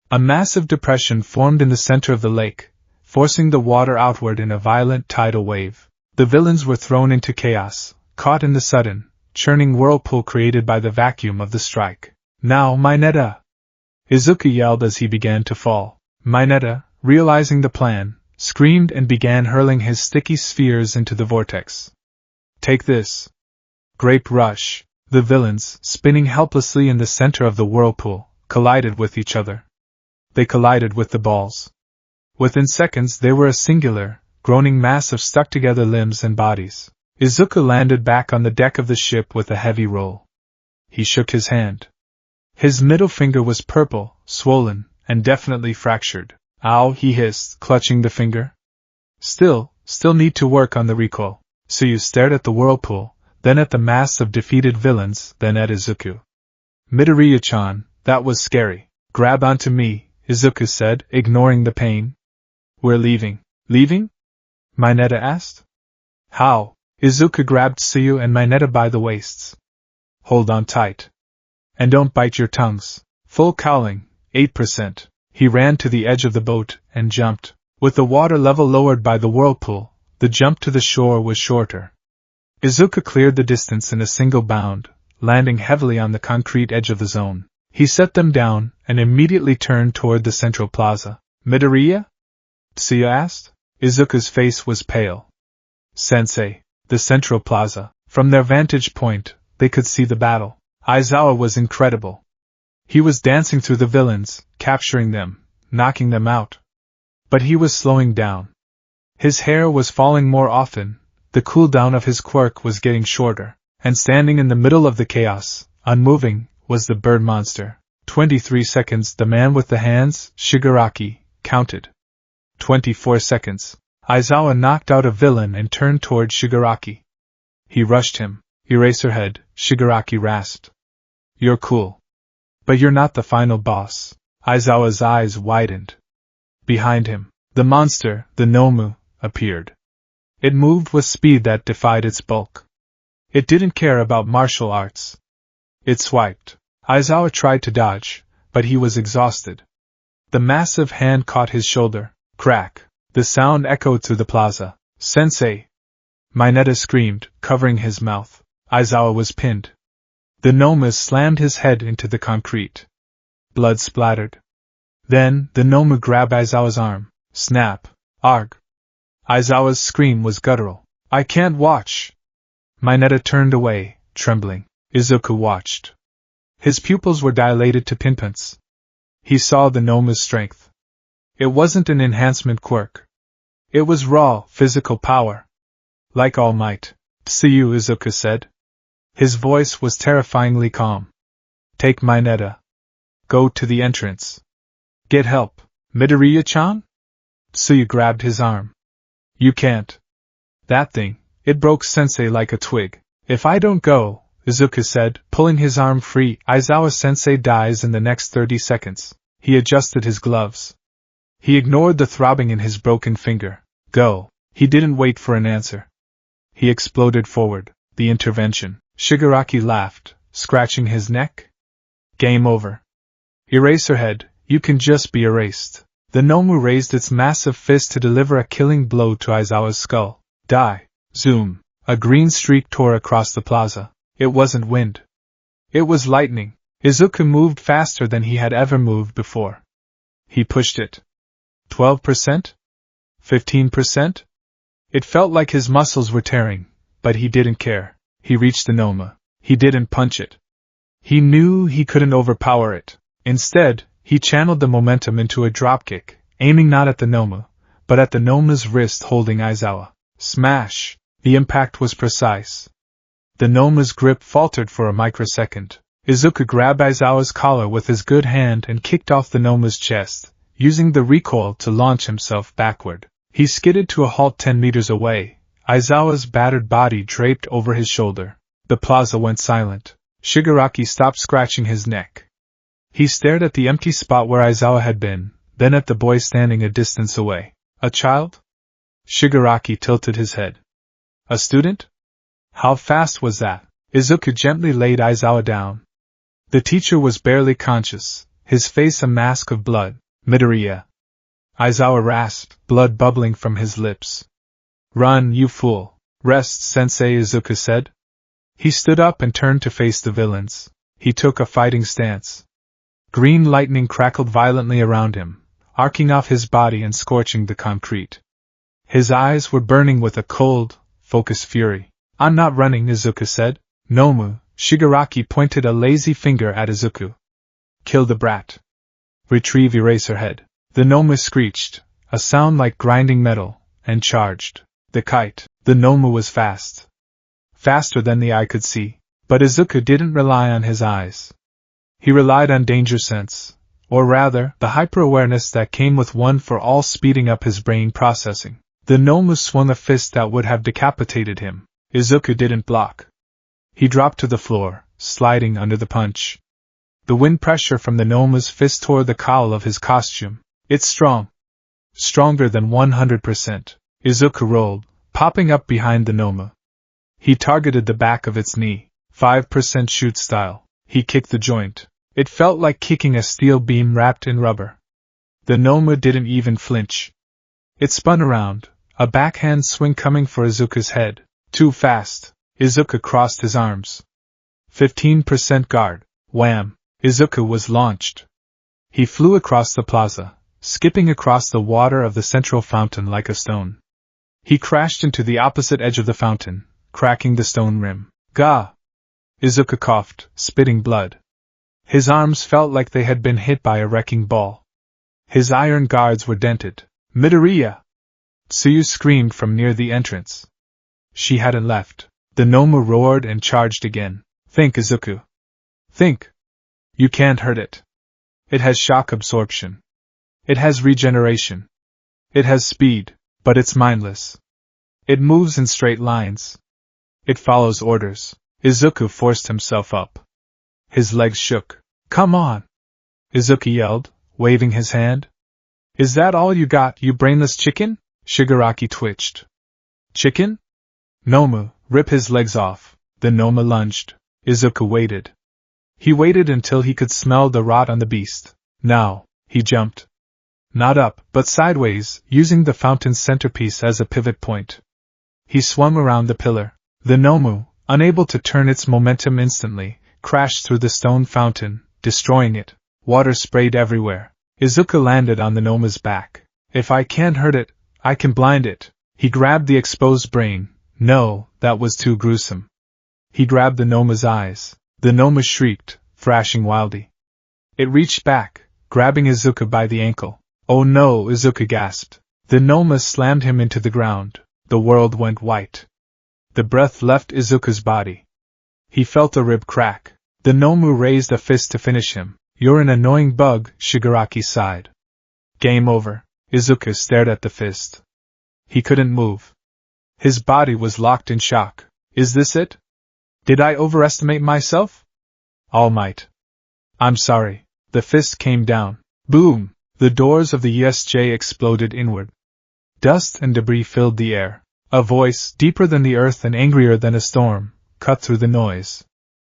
[SPEAKER 1] A massive depression formed in the center of the lake, forcing the water outward in a violent tidal wave. The villains were thrown into chaos, caught in the sudden, churning whirlpool created by the vacuum of the strike. Now, Mineta! Izuku yelled as he began to fall. Mineta, realizing the plan, screamed and began hurling his sticky spheres into the vortex. Take this! Grape rush! The villains, spinning helplessly in the center of the whirlpool, collided with each other. They collided with the balls. Within seconds they were a singular, groaning mass of stuck-together limbs and bodies. Izuku landed back on the deck of the ship with a heavy roll. He shook his hand. His middle finger was purple, swollen, and definitely fractured. Ow, he hissed, clutching the finger. Still need to work on the recoil. Tsuyu stared at the whirlpool, then at the mass of defeated villains, then at Izuku. Midoriya-chan, that was scary. Grab onto me, Izuku said, ignoring the pain. We're leaving. Leaving? Mineta asked. How? Izuku grabbed Tsuyu and Mineta by the waists. Hold on tight. And don't bite your tongues. Full cowling, 8%. He ran to the edge of the boat and jumped. With the water level lowered by the whirlpool, the jump to the shore was shorter. Izuku cleared the distance in a single bound, landing heavily on the concrete edge of the zone. He set them down and immediately turned toward the central plaza. Midoriya? Tsuya asked. Izuku's face was pale. Sensei, the central plaza. From their vantage point, they could see the battle. Aizawa was incredible. He was dancing through the villains, capturing them, knocking them out. But he was slowing down. His hair was falling more often, the cooldown of his quirk was getting shorter, and standing in the middle of the chaos, unmoving, was the bird monster. 23 seconds. The man with the hands, Shigaraki, counted. 24 seconds. Aizawa knocked out a villain and turned toward Shigaraki. He rushed him. Eraserhead, Shigaraki rasped. You're cool. But you're not the final boss. Aizawa's eyes widened. Behind him, the monster, the Nomu, appeared. It moved with speed that defied its bulk. It didn't care about martial arts. It swiped. Aizawa tried to dodge, but he was exhausted. The massive hand caught his shoulder. Crack! The sound echoed through the plaza. Sensei! Mineta screamed, covering his mouth. Aizawa was pinned. The Noma slammed his head into the concrete. Blood splattered. Then, the Noma grabbed Aizawa's arm. Snap! Arg! Aizawa's scream was guttural. I can't watch! Mineta turned away, trembling. Izuku watched. His pupils were dilated to pinpoints. He saw the Noma's strength. It wasn't an enhancement quirk. It was raw, physical power. Like All Might. Tsuyu, Izuku said. His voice was terrifyingly calm. Take Mineta. Go to the entrance. Get help. Midoriya-chan? Tsuyu grabbed his arm. You can't. That thing, it broke Sensei like a twig. If I don't go, Izuku said, pulling his arm free, Aizawa-sensei dies in the next 30 seconds. He adjusted his gloves. He ignored the throbbing in his broken finger. Go. He didn't wait for an answer. He exploded forward. The intervention. Shigaraki laughed, scratching his neck. Game over. Eraserhead, you can just be erased. The Nomu raised its massive fist to deliver a killing blow to Aizawa's skull. Die. Zoom. A green streak tore across the plaza. It wasn't wind. It was lightning. Izuku moved faster than he had ever moved before. He pushed it. 12%? 15%? It felt like his muscles were tearing, but he didn't care. He reached the Noma. He didn't punch it. He knew he couldn't overpower it. Instead, he channeled the momentum into a dropkick, aiming not at the Noma, but at the Noma's wrist holding Aizawa. Smash! The impact was precise. The Noma's grip faltered for a microsecond. Izuku grabbed Aizawa's collar with his good hand and kicked off the Noma's chest, using the recoil to launch himself backward. He skidded to a halt 10 meters away, Aizawa's battered body draped over his shoulder. The plaza went silent. Shigaraki stopped scratching his neck. He stared at the empty spot where Aizawa had been, then at the boy standing a distance away. A child? Shigaraki tilted his head. A student? How fast was that? Izuku gently laid Aizawa down. The teacher was barely conscious, his face a mask of blood. Midoriya. Aizawa rasped, blood bubbling from his lips. Run, you fool. Rest, Sensei, Izuku said. He stood up and turned to face the villains. He took a fighting stance. Green lightning crackled violently around him, arcing off his body and scorching the concrete. His eyes were burning with a cold, focused fury. I'm not running, Izuku said. Nomu, Shigaraki pointed a lazy finger at Izuku. Kill the brat. Retrieve Eraserhead. The Nomu screeched, a sound like grinding metal, and charged. The kite. The Nomu was fast. Faster than the eye could see. But Izuku didn't rely on his eyes. He relied on danger sense, or rather, the hyper-awareness that came with one for all speeding up his brain processing. The Nomu swung a fist that would have decapitated him. Izuku didn't block. He dropped to the floor, sliding under the punch. The wind pressure from the Nomu's fist tore the cowl of his costume. It's strong. Stronger than 100%. Izuku rolled, popping up behind the Nomu. He targeted the back of its knee. 5% shoot style. He kicked the joint. It felt like kicking a steel beam wrapped in rubber. The Nomu didn't even flinch. It spun around, a backhand swing coming for Izuku's head. Too fast. Izuku crossed his arms. 15% guard. Wham! Izuku was launched. He flew across the plaza, skipping across the water of the central fountain like a stone. He crashed into the opposite edge of the fountain, cracking the stone rim. Gah! Izuku coughed, spitting blood. His arms felt like they had been hit by a wrecking ball. His iron guards were dented. Midoriya! Tsuyu screamed from near the entrance. She hadn't left. The Nomu roared and charged again. Think, Izuku. Think. You can't hurt it. It has shock absorption. It has regeneration. It has speed, but it's mindless. It moves in straight lines. It follows orders. Izuku forced himself up. His legs shook. Come on! Izuku yelled, waving his hand. Is that all you got, you brainless chicken? Shigaraki twitched. Chicken? Nomu, rip his legs off. The Noma lunged. Izuku waited. He waited until he could smell the rot on the beast. Now, he jumped. Not up, but sideways, using the fountain's centerpiece as a pivot point. He swung around the pillar. The Nomu, unable to turn its momentum instantly, crashed through the stone fountain, destroying it. Water sprayed everywhere. Izuku landed on the Noma's back. If I can't hurt it, I can blind it. He grabbed the exposed brain. No, that was too gruesome. He grabbed the Noma's eyes. The Noma shrieked, thrashing wildly. It reached back, grabbing Izuku by the ankle. Oh no, Izuku gasped. The Noma slammed him into the ground. The world went white. The breath left Izuku's body. He felt a rib crack. The Nomu raised a fist to finish him. You're an annoying bug, Shigaraki sighed. Game over. Izuku stared at the fist. He couldn't move. His body was locked in shock. Is this it? Did I overestimate myself? All Might. I'm sorry. The fist came down. Boom! The doors of the ESJ exploded inward. Dust and debris filled the air. A voice, deeper than the earth and angrier than a storm, cut through the noise.